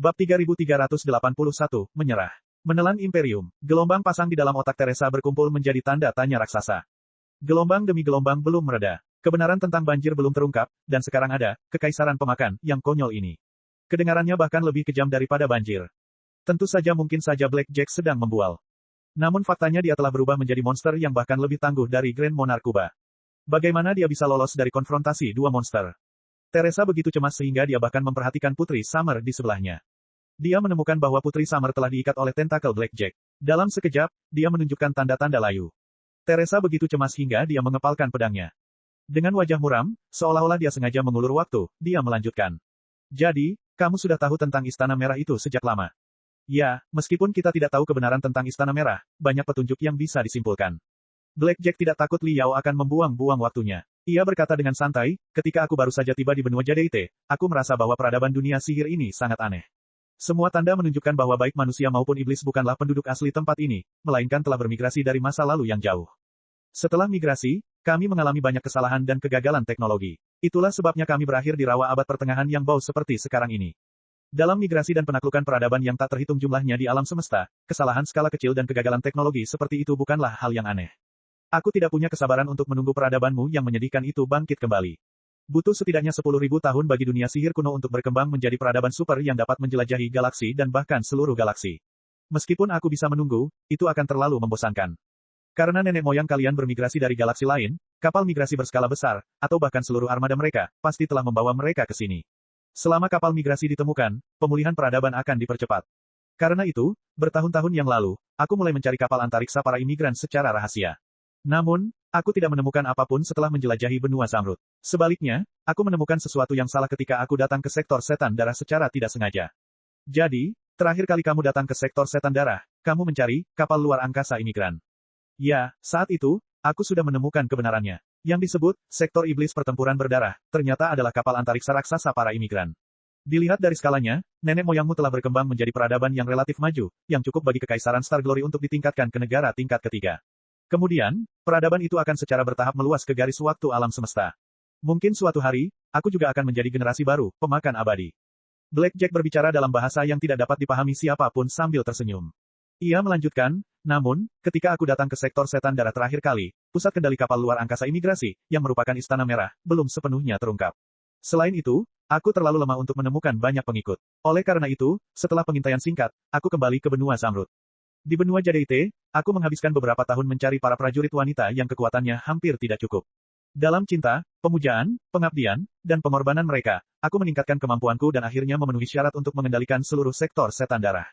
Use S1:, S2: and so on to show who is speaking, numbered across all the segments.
S1: Bab 3381, menyerah. Menelan Imperium. Gelombang pasang di dalam otak Teresa berkumpul menjadi tanda tanya raksasa. Gelombang demi gelombang belum mereda. Kebenaran tentang banjir belum terungkap, dan sekarang ada, kekaisaran pemakan, yang konyol ini. Kedengarannya bahkan lebih kejam daripada banjir. Tentu saja mungkin saja Blackjack sedang membual. Namun faktanya dia telah berubah menjadi monster yang bahkan lebih tangguh dari Grand Monarch Kuba. Bagaimana dia bisa lolos dari konfrontasi dua monster? Teresa begitu cemas sehingga dia bahkan memperhatikan Putri Summer di sebelahnya. Dia menemukan bahwa Putri Summer telah diikat oleh tentakel Blackjack. Dalam sekejap, dia menunjukkan tanda-tanda layu. Teresa begitu cemas hingga dia mengepalkan pedangnya. Dengan wajah muram, seolah-olah dia sengaja mengulur waktu, dia melanjutkan. Jadi, kamu sudah tahu tentang Istana Merah itu sejak lama. Ya, meskipun kita tidak tahu kebenaran tentang Istana Merah, banyak petunjuk yang bisa disimpulkan. Blackjack tidak takut Liao akan membuang-buang waktunya. Ia berkata dengan santai, ketika aku baru saja tiba di benua Jade, aku merasa bahwa peradaban dunia sihir ini sangat aneh. Semua tanda menunjukkan bahwa baik manusia maupun iblis bukanlah penduduk asli tempat ini, melainkan telah bermigrasi dari masa lalu yang jauh. Setelah migrasi, kami mengalami banyak kesalahan dan kegagalan teknologi. Itulah sebabnya kami berakhir di rawa abad pertengahan yang bau seperti sekarang ini. Dalam migrasi dan penaklukan peradaban yang tak terhitung jumlahnya di alam semesta, kesalahan skala kecil dan kegagalan teknologi seperti itu bukanlah hal yang aneh. Aku tidak punya kesabaran untuk menunggu peradabanmu yang menyedihkan itu bangkit kembali. Butuh setidaknya 10.000 tahun bagi dunia sihir kuno untuk berkembang menjadi peradaban super yang dapat menjelajahi galaksi dan bahkan seluruh galaksi. Meskipun aku bisa menunggu, itu akan terlalu membosankan. Karena nenek moyang kalian bermigrasi dari galaksi lain, kapal migrasi berskala besar, atau bahkan seluruh armada mereka, pasti telah membawa mereka ke sini. Selama kapal migrasi ditemukan, pemulihan peradaban akan dipercepat. Karena itu, bertahun-tahun yang lalu, aku mulai mencari kapal antariksa para imigran secara rahasia. Namun, aku tidak menemukan apapun setelah menjelajahi benua Zamrud. Sebaliknya, aku menemukan sesuatu yang salah ketika aku datang ke sektor setan darah secara tidak sengaja. Jadi, terakhir kali kamu datang ke sektor setan darah, kamu mencari kapal luar angkasa imigran. Ya, saat itu, aku sudah menemukan kebenarannya. Yang disebut, sektor iblis pertempuran berdarah, ternyata adalah kapal antariksa raksasa para imigran. Dilihat dari skalanya, nenek moyangmu telah berkembang menjadi peradaban yang relatif maju, yang cukup bagi kekaisaran Star Glory untuk ditingkatkan ke negara tingkat ketiga. Kemudian, peradaban itu akan secara bertahap meluas ke garis waktu alam semesta. Mungkin suatu hari, aku juga akan menjadi generasi baru, pemakan abadi. Blackjack berbicara dalam bahasa yang tidak dapat dipahami siapapun sambil tersenyum. Ia melanjutkan, namun, ketika aku datang ke sektor setan darah terakhir kali, pusat kendali kapal luar angkasa imigrasi, yang merupakan Istana Merah, belum sepenuhnya terungkap. Selain itu, aku terlalu lemah untuk menemukan banyak pengikut. Oleh karena itu, setelah pengintaian singkat, aku kembali ke benua Zamrud. Di benua Jade, aku menghabiskan beberapa tahun mencari para prajurit wanita yang kekuatannya hampir tidak cukup. Dalam cinta, pemujaan, pengabdian, dan pengorbanan mereka, aku meningkatkan kemampuanku dan akhirnya memenuhi syarat untuk mengendalikan seluruh sektor setan darah.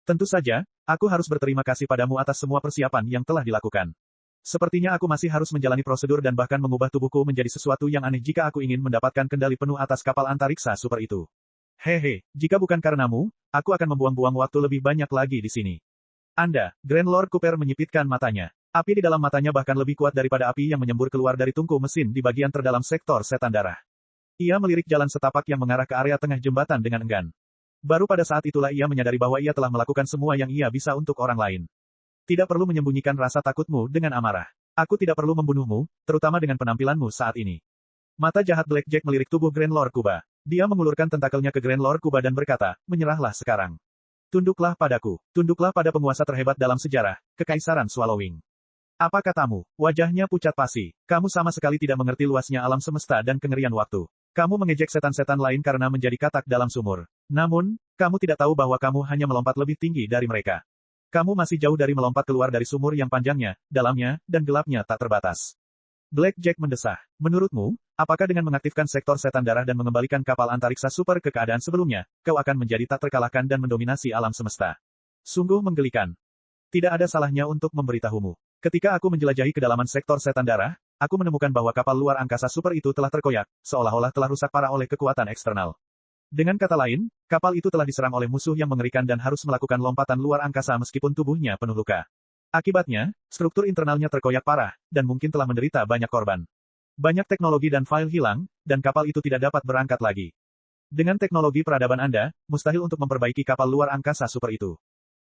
S1: Tentu saja, aku harus berterima kasih padamu atas semua persiapan yang telah dilakukan. Sepertinya aku masih harus menjalani prosedur dan bahkan mengubah tubuhku menjadi sesuatu yang aneh jika aku ingin mendapatkan kendali penuh atas kapal antariksa super itu. Hehe, jika bukan karenamu, aku akan membuang-buang waktu lebih banyak lagi di sini. Anda, Grand Lord Cooper menyipitkan matanya. Api di dalam matanya bahkan lebih kuat daripada api yang menyembur keluar dari tungku mesin di bagian terdalam sektor setan darah. Ia melirik jalan setapak yang mengarah ke area tengah jembatan dengan enggan. Baru pada saat itulah ia menyadari bahwa ia telah melakukan semua yang ia bisa untuk orang lain. Tidak perlu menyembunyikan rasa takutmu dengan amarah. Aku tidak perlu membunuhmu, terutama dengan penampilanmu saat ini. Mata jahat Blackjack melirik tubuh Grand Lord Kuba. Dia mengulurkan tentakelnya ke Grand Lord Kuba dan berkata, menyerahlah sekarang. Tunduklah padaku, tunduklah pada penguasa terhebat dalam sejarah, Kekaisaran Swallowing. Apa katamu? Wajahnya pucat pasi. Kamu sama sekali tidak mengerti luasnya alam semesta dan kengerian waktu. Kamu mengejek setan-setan lain karena menjadi katak dalam sumur. Namun, kamu tidak tahu bahwa kamu hanya melompat lebih tinggi dari mereka. Kamu masih jauh dari melompat keluar dari sumur yang panjangnya, dalamnya, dan gelapnya tak terbatas. Blackjack mendesah. Menurutmu, apakah dengan mengaktifkan sektor setan darah dan mengembalikan kapal antariksa super ke keadaan sebelumnya, kau akan menjadi tak terkalahkan dan mendominasi alam semesta? Sungguh menggelikan. Tidak ada salahnya untuk memberitahumu. Ketika aku menjelajahi kedalaman sektor setan darah, aku menemukan bahwa kapal luar angkasa super itu telah terkoyak, seolah-olah telah rusak parah oleh kekuatan eksternal. Dengan kata lain, kapal itu telah diserang oleh musuh yang mengerikan dan harus melakukan lompatan luar angkasa meskipun tubuhnya penuh luka. Akibatnya, struktur internalnya terkoyak parah, dan mungkin telah menderita banyak korban. Banyak teknologi dan file hilang, dan kapal itu tidak dapat berangkat lagi. Dengan teknologi peradaban Anda, mustahil untuk memperbaiki kapal luar angkasa super itu.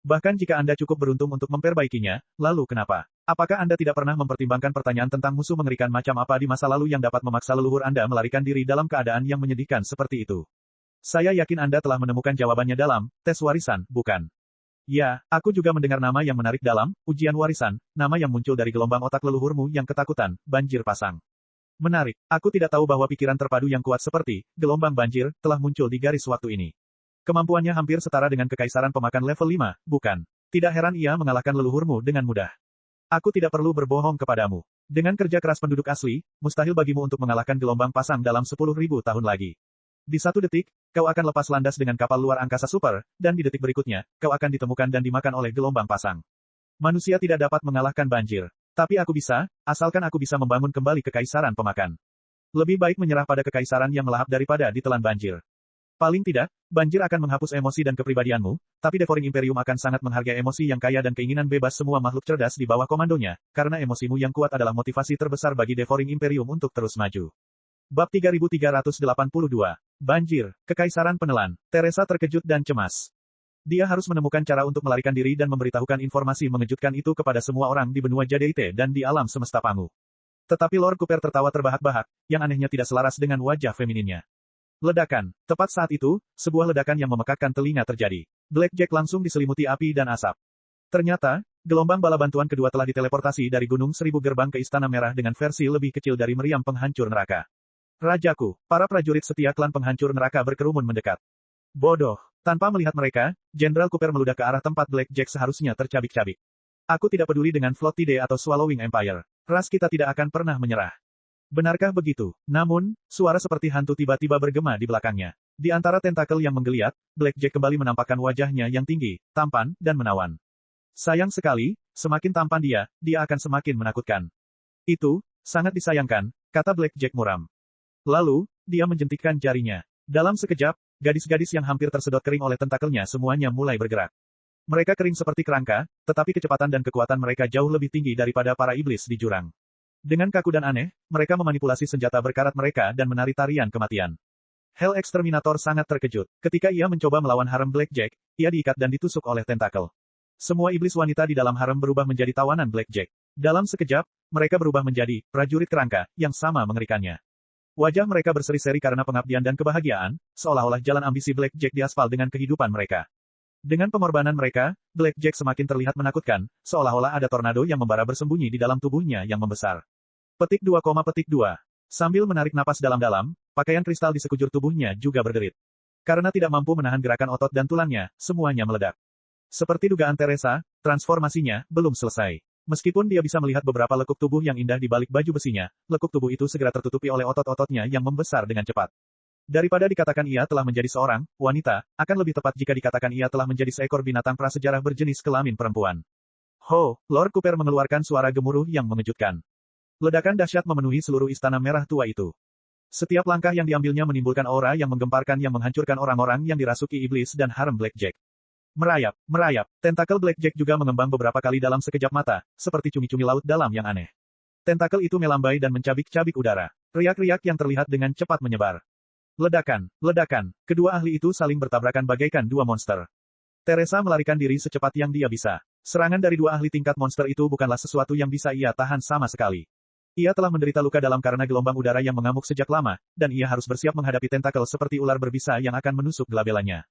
S1: Bahkan jika Anda cukup beruntung untuk memperbaikinya, lalu kenapa? Apakah Anda tidak pernah mempertimbangkan pertanyaan tentang musuh mengerikan macam apa di masa lalu yang dapat memaksa leluhur Anda melarikan diri dalam keadaan yang menyedihkan seperti itu? Saya yakin Anda telah menemukan jawabannya dalam tes warisan, bukan? Ya, aku juga mendengar nama yang menarik dalam ujian warisan, nama yang muncul dari gelombang otak leluhurmu yang ketakutan, banjir pasang. Menarik, aku tidak tahu bahwa pikiran terpadu yang kuat seperti gelombang banjir telah muncul di garis waktu ini. Kemampuannya hampir setara dengan kekaisaran pemakan level 5, bukan? Tidak heran ia mengalahkan leluhurmu dengan mudah. Aku tidak perlu berbohong kepadamu. Dengan kerja keras penduduk asli, mustahil bagimu untuk mengalahkan gelombang pasang dalam 10.000 tahun lagi. Di 1 detik, kau akan lepas landas dengan kapal luar angkasa super, dan di detik berikutnya, kau akan ditemukan dan dimakan oleh gelombang pasang. Manusia tidak dapat mengalahkan banjir. Tapi aku bisa, asalkan aku bisa membangun kembali kekaisaran pemakan. Lebih baik menyerah pada kekaisaran yang melahap daripada ditelan banjir. Paling tidak, banjir akan menghapus emosi dan kepribadianmu, tapi Devouring Imperium akan sangat menghargai emosi yang kaya dan keinginan bebas semua makhluk cerdas di bawah komandonya, karena emosimu yang kuat adalah motivasi terbesar bagi Devouring Imperium untuk terus maju. Bab 3382. Banjir, Kekaisaran Penelan. Teresa terkejut dan cemas. Dia harus menemukan cara untuk melarikan diri dan memberitahukan informasi mengejutkan itu kepada semua orang di benua Jadeite dan di alam semesta Pangu. Tetapi Lord Cooper tertawa terbahak-bahak, yang anehnya tidak selaras dengan wajah femininnya. Ledakan. Tepat saat itu, sebuah ledakan yang memekakkan telinga terjadi. Blackjack langsung diselimuti api dan asap. Ternyata, gelombang bala bantuan kedua telah diteleportasi dari Gunung Seribu Gerbang ke Istana Merah dengan versi lebih kecil dari meriam penghancur neraka. Rajaku, para prajurit setia klan penghancur neraka berkerumun mendekat. Bodoh. Tanpa melihat mereka, Jenderal Cooper meludah ke arah tempat Blackjack seharusnya tercabik-cabik. Aku tidak peduli dengan Flottide atau Swallowing Empire. Ras kita tidak akan pernah menyerah. Benarkah begitu? Namun, suara seperti hantu tiba-tiba bergema di belakangnya. Di antara tentakel yang menggeliat, Blackjack kembali menampakkan wajahnya yang tinggi, tampan, dan menawan. Sayang sekali, semakin tampan dia akan semakin menakutkan. Itu, sangat disayangkan, kata Blackjack muram. Lalu, dia menjentikkan jarinya. Dalam sekejap, gadis-gadis yang hampir tersedot kering oleh tentakelnya semuanya mulai bergerak. Mereka kering seperti kerangka, tetapi kecepatan dan kekuatan mereka jauh lebih tinggi daripada para iblis di jurang. Dengan kaku dan aneh, mereka memanipulasi senjata berkarat mereka dan menari tarian kematian. Hell Exterminator sangat terkejut. Ketika ia mencoba melawan harem Blackjack, ia diikat dan ditusuk oleh tentakel. Semua iblis wanita di dalam harem berubah menjadi tawanan Blackjack. Dalam sekejap, mereka berubah menjadi prajurit kerangka, yang sama mengerikannya. Wajah mereka berseri-seri karena pengabdian dan kebahagiaan, seolah-olah jalan ambisi Blackjack diaspal dengan kehidupan mereka. Dengan pengorbanan mereka, Blackjack semakin terlihat menakutkan, seolah-olah ada tornado yang membara bersembunyi di dalam tubuhnya yang membesar. Petik 2, petik 2. Sambil menarik napas dalam-dalam, pakaian kristal di sekujur tubuhnya juga berderit. Karena tidak mampu menahan gerakan otot dan tulangnya, semuanya meledak. Seperti dugaan Teresa, transformasinya belum selesai. Meskipun dia bisa melihat beberapa lekuk tubuh yang indah di balik baju besinya, lekuk tubuh itu segera tertutupi oleh otot-ototnya yang membesar dengan cepat. Daripada dikatakan ia telah menjadi seorang wanita, akan lebih tepat jika dikatakan ia telah menjadi seekor binatang prasejarah berjenis kelamin perempuan. Ho, Lord Cooper mengeluarkan suara gemuruh yang mengejutkan. Ledakan dahsyat memenuhi seluruh istana merah tua itu. Setiap langkah yang diambilnya menimbulkan aura yang menggemparkan yang menghancurkan orang-orang yang dirasuki iblis dan harem Blackjack. Merayap, merayap, tentakel Blackjack juga mengembang beberapa kali dalam sekejap mata, seperti cumi-cumi laut dalam yang aneh. Tentakel itu melambai dan mencabik-cabik udara. Riak-riak yang terlihat dengan cepat menyebar. Ledakan, ledakan, kedua ahli itu saling bertabrakan bagaikan dua monster. Teresa melarikan diri secepat yang dia bisa. Serangan dari dua ahli tingkat monster itu bukanlah sesuatu yang bisa ia tahan sama sekali. Ia telah menderita luka dalam karena gelombang udara yang mengamuk sejak lama, dan ia harus bersiap menghadapi tentakel seperti ular berbisa yang akan menusuk gelabelanya.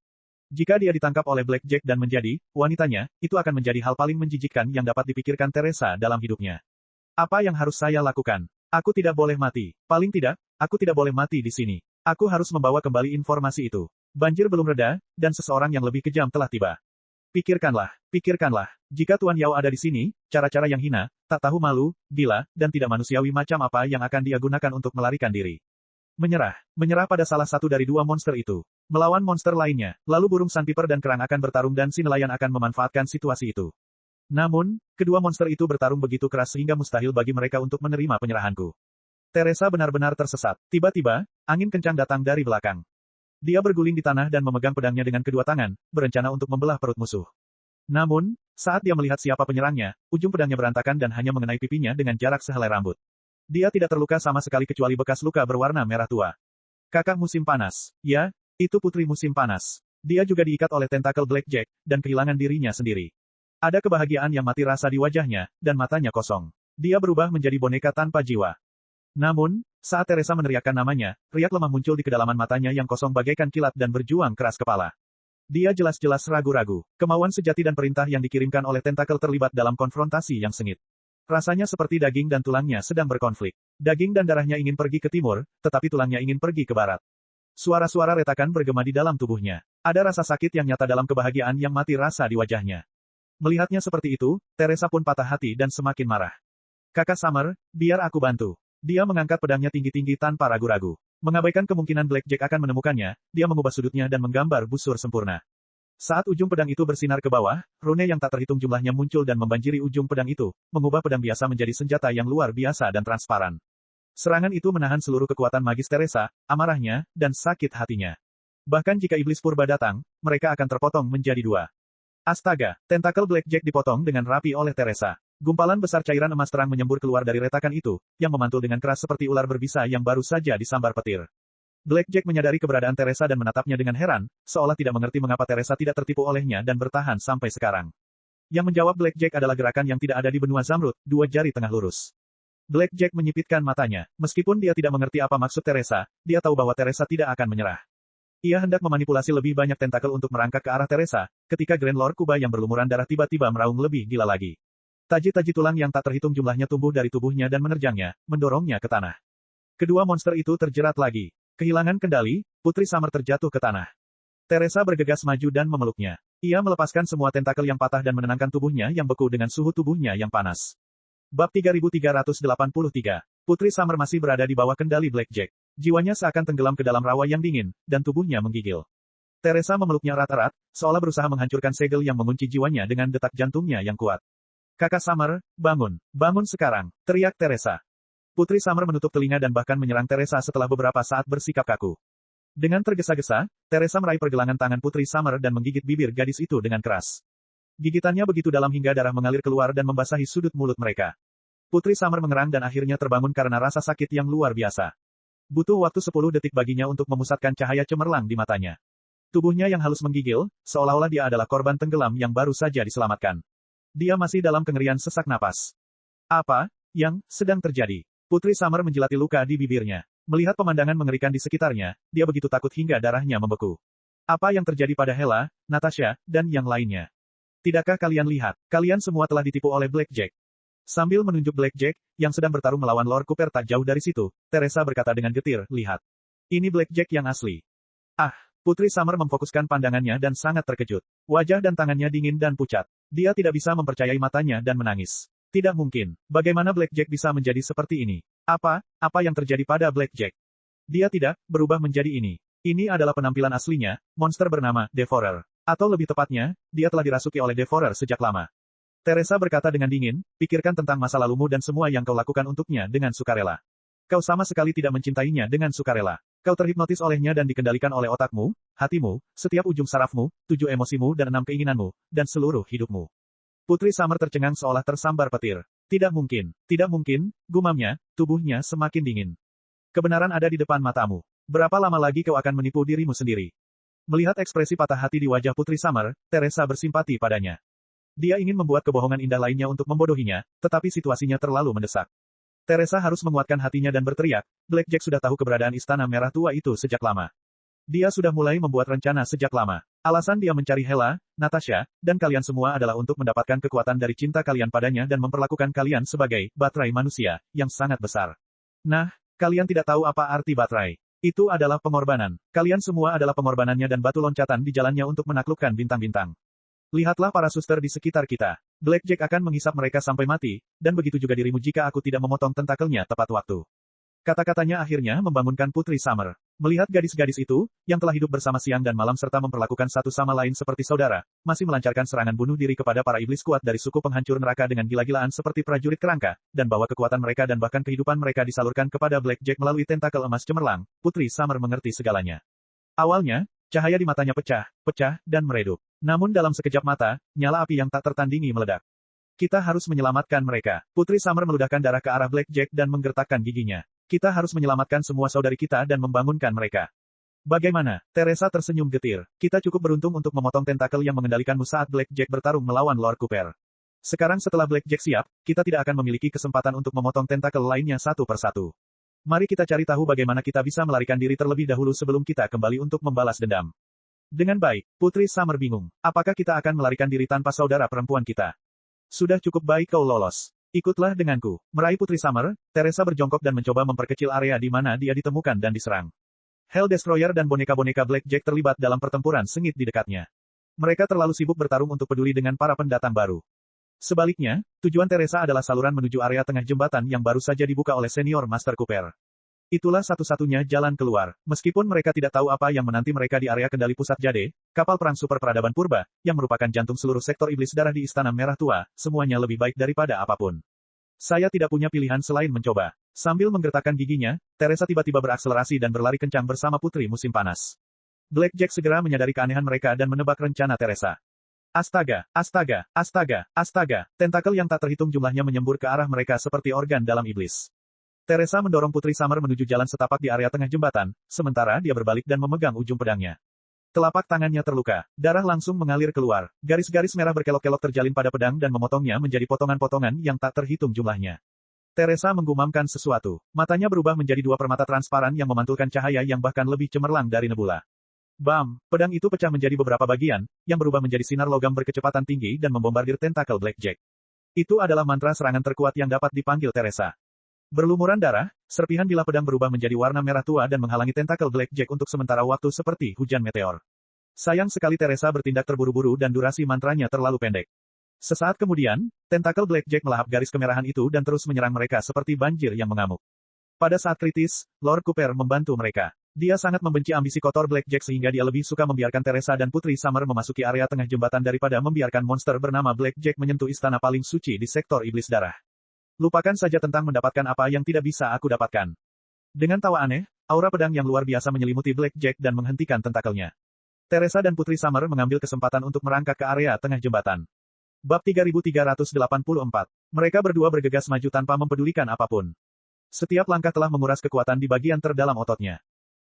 S1: Jika dia ditangkap oleh Blackjack dan menjadi wanitanya, itu akan menjadi hal paling menjijikkan yang dapat dipikirkan Teresa dalam hidupnya. Apa yang harus saya lakukan? Aku tidak boleh mati. Paling tidak, aku tidak boleh mati di sini. Aku harus membawa kembali informasi itu. Banjir belum reda, dan seseorang yang lebih kejam telah tiba. Pikirkanlah, pikirkanlah. Jika Tuan Yao ada di sini, cara-cara yang hina, tak tahu malu, gila, dan tidak manusiawi macam apa yang akan dia gunakan untuk melarikan diri. Menyerah pada salah satu dari dua monster itu. Melawan monster lainnya, lalu burung sandpiper dan kerang akan bertarung dan si nelayan akan memanfaatkan situasi itu. Namun, kedua monster itu bertarung begitu keras sehingga mustahil bagi mereka untuk menerima penyerahanku. Teresa benar-benar tersesat. Tiba-tiba, angin kencang datang dari belakang. Dia berguling di tanah dan memegang pedangnya dengan kedua tangan, berencana untuk membelah perut musuh. Namun, saat dia melihat siapa penyerangnya, ujung pedangnya berantakan dan hanya mengenai pipinya dengan jarak sehelai rambut. Dia tidak terluka sama sekali kecuali bekas luka berwarna merah tua. Kakak musim panas. Ya, itu putri musim panas. Dia juga diikat oleh tentakel Blackjack, dan kehilangan dirinya sendiri. Ada kebahagiaan yang mati rasa di wajahnya, dan matanya kosong. Dia berubah menjadi boneka tanpa jiwa. Namun, Saat Teresa meneriakkan namanya, riak lemah muncul di kedalaman matanya yang kosong bagaikan kilat dan berjuang keras kepala. Dia jelas-jelas ragu-ragu. Kemauan sejati dan perintah yang dikirimkan oleh tentakel terlibat dalam konfrontasi yang sengit. Rasanya seperti daging dan tulangnya sedang berkonflik. Daging dan darahnya ingin pergi ke timur, tetapi tulangnya ingin pergi ke barat. Suara-suara retakan bergema di dalam tubuhnya. Ada rasa sakit yang nyata dalam kebahagiaan yang mati rasa di wajahnya. Melihatnya seperti itu, Teresa pun patah hati dan semakin marah. Kakak Summer, biar aku bantu. Dia mengangkat pedangnya tinggi-tinggi tanpa ragu-ragu. Mengabaikan kemungkinan Blackjack akan menemukannya, dia mengubah sudutnya dan menggambar busur sempurna. Saat ujung pedang itu bersinar ke bawah, rune yang tak terhitung jumlahnya muncul dan membanjiri ujung pedang itu, mengubah pedang biasa menjadi senjata yang luar biasa dan transparan. Serangan itu menahan seluruh kekuatan magis Teresa, amarahnya, dan sakit hatinya. Bahkan jika iblis purba datang, mereka akan terpotong menjadi dua. Astaga, tentakel Blackjack dipotong dengan rapi oleh Teresa. Gumpalan besar cairan emas terang menyembur keluar dari retakan itu, yang memantul dengan keras seperti ular berbisa yang baru saja disambar petir. Blackjack menyadari keberadaan Teresa dan menatapnya dengan heran, seolah tidak mengerti mengapa Teresa tidak tertipu olehnya dan bertahan sampai sekarang. Yang menjawab Blackjack adalah gerakan yang tidak ada di benua Zamrud, dua jari tengah lurus. Blackjack menyipitkan matanya. Meskipun dia tidak mengerti apa maksud Teresa, dia tahu bahwa Teresa tidak akan menyerah. Ia hendak memanipulasi lebih banyak tentakel untuk merangkak ke arah Teresa, ketika Grand Lord Kuba yang berlumuran darah tiba-tiba meraung lebih gila lagi. Taji-taji tulang yang tak terhitung jumlahnya tumbuh dari tubuhnya dan menerjangnya, mendorongnya ke tanah. Kedua monster itu terjerat lagi. Kehilangan kendali, Putri Summer terjatuh ke tanah. Teresa bergegas maju dan memeluknya. Ia melepaskan semua tentakel yang patah dan menenangkan tubuhnya yang beku dengan suhu tubuhnya yang panas. Bab 3383. Putri Summer masih berada di bawah kendali Blackjack. Jiwanya seakan tenggelam ke dalam rawa yang dingin, dan tubuhnya menggigil. Teresa memeluknya erat-erat, seolah berusaha menghancurkan segel yang mengunci jiwanya dengan detak jantungnya yang kuat. Kakak Summer, bangun. Bangun sekarang, teriak Teresa. Putri Summer menutup telinga dan bahkan menyerang Teresa setelah beberapa saat bersikap kaku. Dengan tergesa-gesa, Teresa meraih pergelangan tangan Putri Summer dan menggigit bibir gadis itu dengan keras. Gigitannya begitu dalam hingga darah mengalir keluar dan membasahi sudut mulut mereka. Putri Summer mengerang dan akhirnya terbangun karena rasa sakit yang luar biasa. Butuh waktu 10 detik baginya untuk memusatkan cahaya cemerlang di matanya. Tubuhnya yang halus menggigil, seolah-olah dia adalah korban tenggelam yang baru saja diselamatkan. Dia masih dalam kengerian sesak napas. Apa yang sedang terjadi? Putri Summer menjilati luka di bibirnya. Melihat pemandangan mengerikan di sekitarnya, dia begitu takut hingga darahnya membeku. Apa yang terjadi pada Hela, Natasha, dan yang lainnya? Tidakkah kalian lihat? Kalian semua telah ditipu oleh Blackjack. Sambil menunjuk Blackjack, yang sedang bertarung melawan Lord Cooper tak jauh dari situ, Teresa berkata dengan getir, lihat. Ini Blackjack yang asli. Ah, Putri Summer memfokuskan pandangannya dan sangat terkejut. Wajah dan tangannya dingin dan pucat. Dia tidak bisa mempercayai matanya dan menangis. Tidak mungkin. Bagaimana Blackjack bisa menjadi seperti ini? Apa yang terjadi pada Blackjack? Dia tidak berubah menjadi ini. Ini adalah penampilan aslinya, monster bernama Devourer. Atau lebih tepatnya, dia telah dirasuki oleh Devourer sejak lama. Teresa berkata dengan dingin, pikirkan tentang masa lalumu dan semua yang kau lakukan untuknya dengan sukarela. Kau sama sekali tidak mencintainya dengan sukarela. Kau terhipnotis olehnya dan dikendalikan oleh otakmu, hatimu, setiap ujung sarafmu, 7 emosimu dan 6 keinginanmu, dan seluruh hidupmu. Putri Summer tercengang seolah tersambar petir. Tidak mungkin, gumamnya, tubuhnya semakin dingin. Kebenaran ada di depan matamu. Berapa lama lagi kau akan menipu dirimu sendiri? Melihat ekspresi patah hati di wajah Putri Summer, Teresa bersimpati padanya. Dia ingin membuat kebohongan indah lainnya untuk membodohinya, tetapi situasinya terlalu mendesak. Teresa harus menguatkan hatinya dan berteriak, Blackjack sudah tahu keberadaan Istana Merah Tua itu sejak lama. Dia sudah mulai membuat rencana sejak lama. Alasan dia mencari Hela, Natasha, dan kalian semua adalah untuk mendapatkan kekuatan dari cinta kalian padanya dan memperlakukan kalian sebagai baterai manusia, yang sangat besar. Nah, kalian tidak tahu apa arti baterai. Itu adalah pengorbanan. Kalian semua adalah pengorbanannya dan batu loncatan di jalannya untuk menaklukkan bintang-bintang. Lihatlah para suster di sekitar kita. Blackjack akan menghisap mereka sampai mati, dan begitu juga dirimu jika aku tidak memotong tentakelnya tepat waktu. Kata-katanya akhirnya membangunkan Putri Summer. Melihat gadis-gadis itu, yang telah hidup bersama siang dan malam serta memperlakukan satu sama lain seperti saudara, masih melancarkan serangan bunuh diri kepada para iblis kuat dari suku penghancur neraka dengan gila-gilaan seperti prajurit kerangka, dan bahwa kekuatan mereka dan bahkan kehidupan mereka disalurkan kepada Blackjack melalui tentakel emas cemerlang, Putri Summer mengerti segalanya. Awalnya, cahaya di matanya pecah, dan meredup. Namun dalam sekejap mata, nyala api yang tak tertandingi meledak. Kita harus menyelamatkan mereka. Putri Summer meludahkan darah ke arah Blackjack dan menggertakkan giginya. Kita harus menyelamatkan semua saudari kita dan membangunkan mereka. Bagaimana? Teresa tersenyum getir. Kita cukup beruntung untuk memotong tentakel yang mengendalikanmu saat Blackjack bertarung melawan Lord Cooper. Sekarang setelah Blackjack siap, kita tidak akan memiliki kesempatan untuk memotong tentakel lainnya satu persatu. Mari kita cari tahu bagaimana kita bisa melarikan diri terlebih dahulu sebelum kita kembali untuk membalas dendam. Dengan baik, Putri Summer bingung. Apakah kita akan melarikan diri tanpa saudara perempuan kita? Sudah cukup baik kau lolos. Ikutlah denganku. Meraih Putri Summer, Teresa berjongkok dan mencoba memperkecil area di mana dia ditemukan dan diserang. Hell Destroyer dan boneka-boneka Blackjack terlibat dalam pertempuran sengit di dekatnya. Mereka terlalu sibuk bertarung untuk peduli dengan para pendatang baru. Sebaliknya, tujuan Teresa adalah saluran menuju area tengah jembatan yang baru saja dibuka oleh Senior Master Cooper. Itulah satu-satunya jalan keluar. Meskipun mereka tidak tahu apa yang menanti mereka di area kendali pusat Jade, kapal perang super peradaban purba, yang merupakan jantung seluruh sektor iblis darah di Istana Merah Tua, semuanya lebih baik daripada apapun. Saya tidak punya pilihan selain mencoba. Sambil menggertakkan giginya, Teresa tiba-tiba berakselerasi dan berlari kencang bersama Putri Musim Panas. Blackjack segera menyadari keanehan mereka dan menebak rencana Teresa. Astaga, astaga, astaga, astaga, tentakel yang tak terhitung jumlahnya menyembur ke arah mereka seperti organ dalam iblis. Teresa mendorong Putri Summer menuju jalan setapak di area tengah jembatan, sementara dia berbalik dan memegang ujung pedangnya. Telapak tangannya terluka, darah langsung mengalir keluar, garis-garis merah berkelok-kelok terjalin pada pedang dan memotongnya menjadi potongan-potongan yang tak terhitung jumlahnya. Teresa menggumamkan sesuatu, matanya berubah menjadi dua permata transparan yang memantulkan cahaya yang bahkan lebih cemerlang dari nebula. Bam! Pedang itu pecah menjadi beberapa bagian, yang berubah menjadi sinar logam berkecepatan tinggi dan membombardir tentakel Blackjack. Itu adalah mantra serangan terkuat yang dapat dipanggil Teresa. Berlumuran darah, serpihan bilah pedang berubah menjadi warna merah tua dan menghalangi tentakel Blackjack untuk sementara waktu seperti hujan meteor. Sayang sekali Teresa bertindak terburu-buru dan durasi mantranya terlalu pendek. Sesaat kemudian, tentakel Blackjack melahap garis kemerahan itu dan terus menyerang mereka seperti banjir yang mengamuk. Pada saat kritis, Lord Cooper membantu mereka. Dia sangat membenci ambisi kotor Blackjack sehingga dia lebih suka membiarkan Teresa dan Putri Summer memasuki area tengah jembatan daripada membiarkan monster bernama Blackjack menyentuh istana paling suci di sektor iblis darah. Lupakan saja tentang mendapatkan apa yang tidak bisa aku dapatkan. Dengan tawa aneh, aura pedang yang luar biasa menyelimuti Blackjack dan menghentikan tentakelnya. Teresa dan Putri Summer mengambil kesempatan untuk merangkak ke area tengah jembatan. Bab 3384. Mereka berdua bergegas maju tanpa mempedulikan apapun. Setiap langkah telah menguras kekuatan di bagian terdalam ototnya.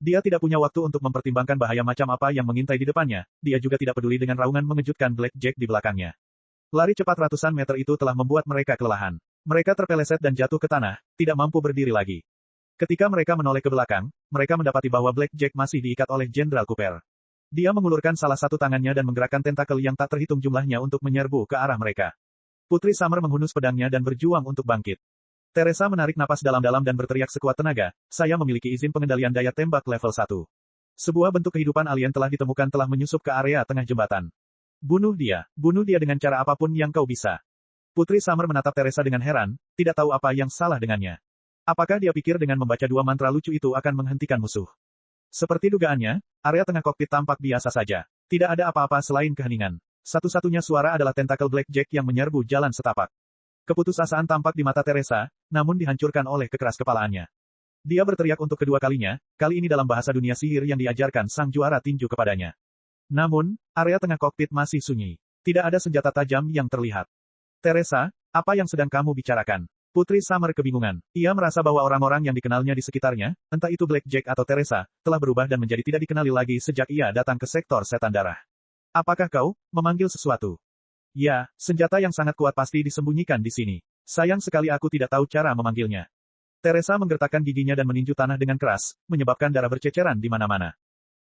S1: Dia tidak punya waktu untuk mempertimbangkan bahaya macam apa yang mengintai di depannya, dia juga tidak peduli dengan raungan mengejutkan Blackjack di belakangnya. Lari cepat ratusan meter itu telah membuat mereka kelelahan. Mereka terpeleset dan jatuh ke tanah, tidak mampu berdiri lagi. Ketika mereka menoleh ke belakang, mereka mendapati bahwa Blackjack masih diikat oleh Jenderal Cooper. Dia mengulurkan salah satu tangannya dan menggerakkan tentakel yang tak terhitung jumlahnya untuk menyerbu ke arah mereka. Putri Summer menghunus pedangnya dan berjuang untuk bangkit. Teresa menarik napas dalam-dalam dan berteriak sekuat tenaga, saya memiliki izin pengendalian daya tembak level 1. Sebuah bentuk kehidupan alien telah ditemukan telah menyusup ke area tengah jembatan. Bunuh dia dengan cara apapun yang kau bisa. Putri Summer menatap Teresa dengan heran, tidak tahu apa yang salah dengannya. Apakah dia pikir dengan membaca dua mantra lucu itu akan menghentikan musuh? Seperti dugaannya, area tengah kokpit tampak biasa saja. Tidak ada apa-apa selain keheningan. Satu-satunya suara adalah tentakel Blackjack yang menyerbu jalan setapak. Keputusasaan tampak di mata Teresa, namun dihancurkan oleh kekeras kepalaannya. Dia berteriak untuk kedua kalinya, kali ini dalam bahasa dunia sihir yang diajarkan sang juara tinju kepadanya. Namun, area tengah kokpit masih sunyi. Tidak ada senjata tajam yang terlihat. Teresa, apa yang sedang kamu bicarakan? Putri Summer kebingungan. Ia merasa bahwa orang-orang yang dikenalnya di sekitarnya, entah itu Blackjack atau Teresa, telah berubah dan menjadi tidak dikenali lagi sejak ia datang ke sektor setan darah. Apakah kau memanggil sesuatu? Ya, senjata yang sangat kuat pasti disembunyikan di sini. Sayang sekali aku tidak tahu cara memanggilnya. Teresa menggertakkan giginya dan meninju tanah dengan keras, menyebabkan darah berceceran di mana-mana.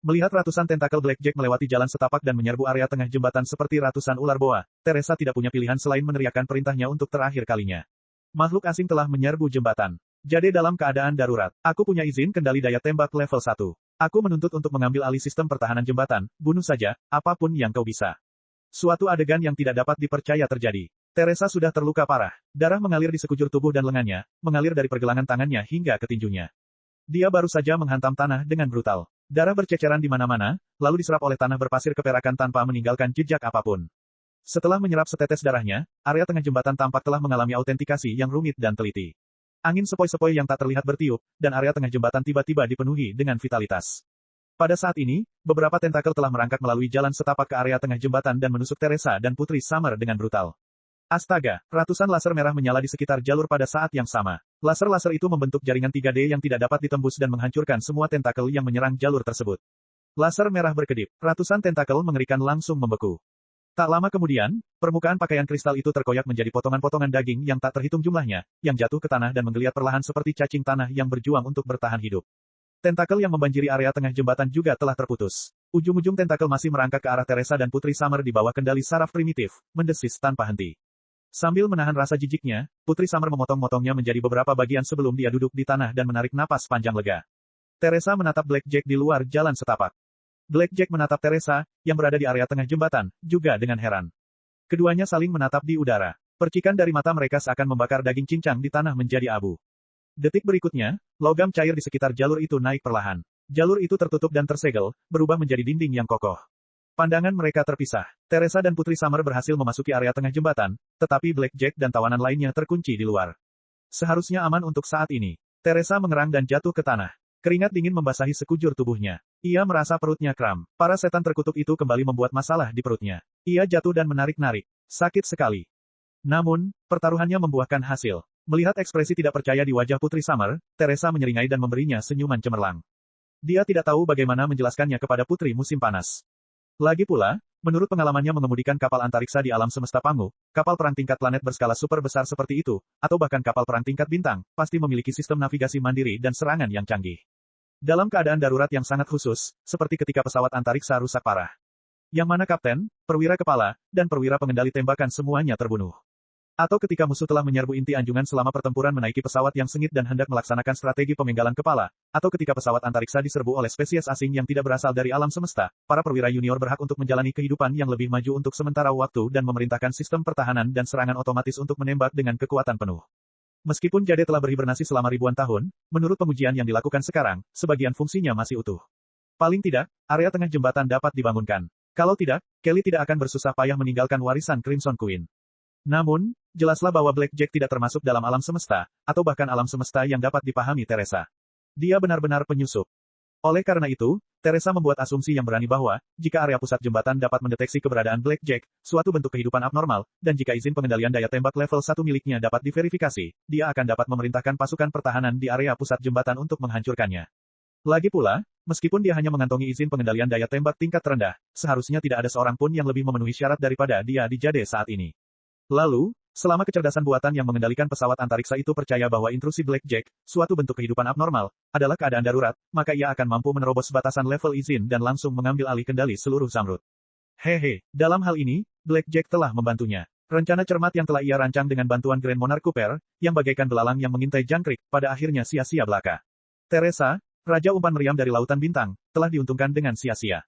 S1: Melihat ratusan tentakel Blackjack melewati jalan setapak dan menyerbu area tengah jembatan seperti ratusan ular boa, Teresa tidak punya pilihan selain meneriakkan perintahnya untuk terakhir kalinya. Makhluk asing telah menyerbu jembatan. Jade dalam keadaan darurat. Aku punya izin kendali daya tembak level 1. Aku menuntut untuk mengambil alih sistem pertahanan jembatan, bunuh saja, apapun yang kau bisa. Suatu adegan yang tidak dapat dipercaya terjadi. Teresa sudah terluka parah. Darah mengalir di sekujur tubuh dan lengannya, mengalir dari pergelangan tangannya hingga ke tinjunya. Dia baru saja menghantam tanah dengan brutal. Darah berceceran di mana-mana, lalu diserap oleh tanah berpasir keperakan tanpa meninggalkan jejak apapun. Setelah menyerap setetes darahnya, area tengah jembatan tampak telah mengalami autentikasi yang rumit dan teliti. Angin sepoi-sepoi yang tak terlihat bertiup, dan area tengah jembatan tiba-tiba dipenuhi dengan vitalitas. Pada saat ini, beberapa tentakel telah merangkak melalui jalan setapak ke area tengah jembatan dan menusuk Teresa dan Putri Summer dengan brutal. Astaga, ratusan laser merah menyala di sekitar jalur pada saat yang sama. Laser-laser itu membentuk jaringan 3D yang tidak dapat ditembus dan menghancurkan semua tentakel yang menyerang jalur tersebut. Laser merah berkedip, ratusan tentakel mengerikan langsung membeku. Tak lama kemudian, permukaan pakaian kristal itu terkoyak menjadi potongan-potongan daging yang tak terhitung jumlahnya, yang jatuh ke tanah dan menggeliat perlahan seperti cacing tanah yang berjuang untuk bertahan hidup. Tentakel yang membanjiri area tengah jembatan juga telah terputus. Ujung-ujung tentakel masih merangkak ke arah Teresa dan Putri Summer di bawah kendali saraf primitif, mendesis tanpa henti. Sambil menahan rasa jijiknya, Putri Summer memotong-motongnya menjadi beberapa bagian sebelum dia duduk di tanah dan menarik napas panjang lega. Teresa menatap Blackjack di luar jalan setapak. Blackjack menatap Teresa, yang berada di area tengah jembatan, juga dengan heran. Keduanya saling menatap di udara. Percikan dari mata mereka seakan membakar daging cincang di tanah menjadi abu. Detik berikutnya, logam cair di sekitar jalur itu naik perlahan. Jalur itu tertutup dan tersegel, berubah menjadi dinding yang kokoh. Pandangan mereka terpisah. Teresa dan Putri Summer berhasil memasuki area tengah jembatan, tetapi Blackjack dan tawanan lainnya terkunci di luar. Seharusnya aman untuk saat ini. Teresa mengerang dan jatuh ke tanah. Keringat dingin membasahi sekujur tubuhnya. Ia merasa perutnya kram. Para setan terkutuk itu kembali membuat masalah di perutnya. Ia jatuh dan menarik-narik. Sakit sekali. Namun, pertaruhannya membuahkan hasil. Melihat ekspresi tidak percaya di wajah Putri Summer, Teresa menyeringai dan memberinya senyuman cemerlang. Dia tidak tahu bagaimana menjelaskannya kepada putri musim panas. Lagi pula, menurut pengalamannya mengemudikan kapal antariksa di alam semesta Pangu, kapal perang tingkat planet berskala super besar seperti itu, atau bahkan kapal perang tingkat bintang, pasti memiliki sistem navigasi mandiri dan serangan yang canggih. Dalam keadaan darurat yang sangat khusus, seperti ketika pesawat antariksa rusak parah. Yang mana kapten, perwira kepala, dan perwira pengendali tembakan semuanya terbunuh. Atau ketika musuh telah menyerbu inti anjungan selama pertempuran menaiki pesawat yang sengit dan hendak melaksanakan strategi pemenggalan kepala, atau ketika pesawat antariksa diserbu oleh spesies asing yang tidak berasal dari alam semesta, para perwira junior berhak untuk menjalani kehidupan yang lebih maju untuk sementara waktu dan memerintahkan sistem pertahanan dan serangan otomatis untuk menembak dengan kekuatan penuh. Meskipun Jade telah berhibernasi selama ribuan tahun, menurut pengujian yang dilakukan sekarang, sebagian fungsinya masih utuh. Paling tidak, area tengah jembatan dapat dibangunkan. Kalau tidak, Kelly tidak akan bersusah payah meninggalkan warisan Crimson Queen. Namun, jelaslah bahwa Blackjack tidak termasuk dalam alam semesta, atau bahkan alam semesta yang dapat dipahami Teresa. Dia benar-benar penyusup. Oleh karena itu, Teresa membuat asumsi yang berani bahwa, jika area pusat jembatan dapat mendeteksi keberadaan Blackjack, suatu bentuk kehidupan abnormal, dan jika izin pengendalian daya tembak level 1 miliknya dapat diverifikasi, dia akan dapat memerintahkan pasukan pertahanan di area pusat jembatan untuk menghancurkannya. Lagi pula, meskipun dia hanya mengantongi izin pengendalian daya tembak tingkat terendah, seharusnya tidak ada seorang pun yang lebih memenuhi syarat daripada dia di Jade saat ini. Lalu, selama kecerdasan buatan yang mengendalikan pesawat antariksa itu percaya bahwa intrusi Blackjack, suatu bentuk kehidupan abnormal, adalah keadaan darurat, maka ia akan mampu menerobos batasan level izin dan langsung mengambil alih kendali seluruh Zamrud. Hehe, dalam hal ini, Blackjack telah membantunya. Rencana cermat yang telah ia rancang dengan bantuan Grand Monarch Cooper, yang bagaikan belalang yang mengintai jangkrik, pada akhirnya sia-sia belaka. Teresa, Raja Umpan Meriam dari Lautan Bintang, telah diuntungkan dengan sia-sia.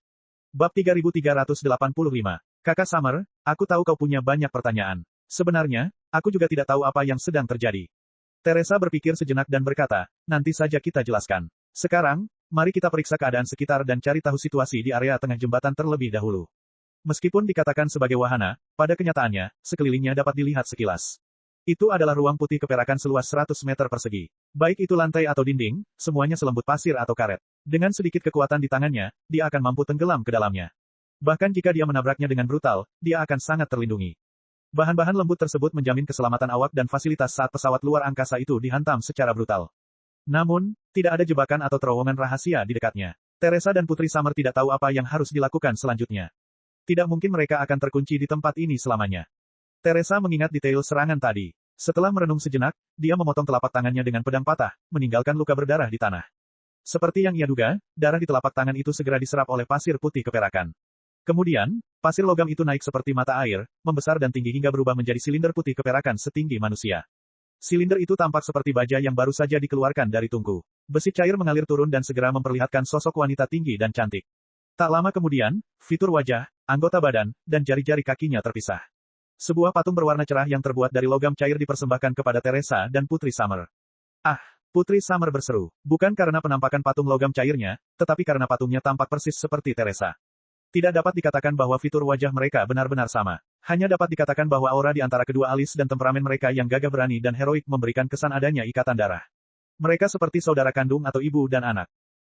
S1: Bab 3385. Kakak Summer, aku tahu kau punya banyak pertanyaan. Sebenarnya, aku juga tidak tahu apa yang sedang terjadi. Teresa berpikir sejenak dan berkata, nanti saja kita jelaskan. Sekarang, mari kita periksa keadaan sekitar dan cari tahu situasi di area tengah jembatan terlebih dahulu. Meskipun dikatakan sebagai wahana, pada kenyataannya, sekelilingnya dapat dilihat sekilas. Itu adalah ruang putih keperakan seluas 100 meter persegi. Baik itu lantai atau dinding, semuanya selembut pasir atau karet. Dengan sedikit kekuatan di tangannya, dia akan mampu tenggelam ke dalamnya. Bahkan jika dia menabraknya dengan brutal, dia akan sangat terlindungi. Bahan-bahan lembut tersebut menjamin keselamatan awak dan fasilitas saat pesawat luar angkasa itu dihantam secara brutal. Namun, tidak ada jebakan atau terowongan rahasia di dekatnya. Teresa dan Putri Summer tidak tahu apa yang harus dilakukan selanjutnya. Tidak mungkin mereka akan terkunci di tempat ini selamanya. Teresa mengingat detail serangan tadi. Setelah merenung sejenak, dia memotong telapak tangannya dengan pedang patah, meninggalkan luka berdarah di tanah. Seperti yang ia duga, darah di telapak tangan itu segera diserap oleh pasir putih keperakan. Kemudian, pasir logam itu naik seperti mata air, membesar dan tinggi hingga berubah menjadi silinder putih keperakan setinggi manusia. Silinder itu tampak seperti baja yang baru saja dikeluarkan dari tungku. Besi cair mengalir turun dan segera memperlihatkan sosok wanita tinggi dan cantik. Tak lama kemudian, fitur wajah, anggota badan, dan jari-jari kakinya terpisah. Sebuah patung berwarna cerah yang terbuat dari logam cair dipersembahkan kepada Teresa dan Putri Summer. Ah! Putri Summer berseru. Bukan karena penampakan patung logam cairnya, tetapi karena patungnya tampak persis seperti Teresa. Tidak dapat dikatakan bahwa fitur wajah mereka benar-benar sama. Hanya dapat dikatakan bahwa aura di antara kedua alis dan temperamen mereka yang gagah berani dan heroik memberikan kesan adanya ikatan darah. Mereka seperti saudara kandung atau ibu dan anak.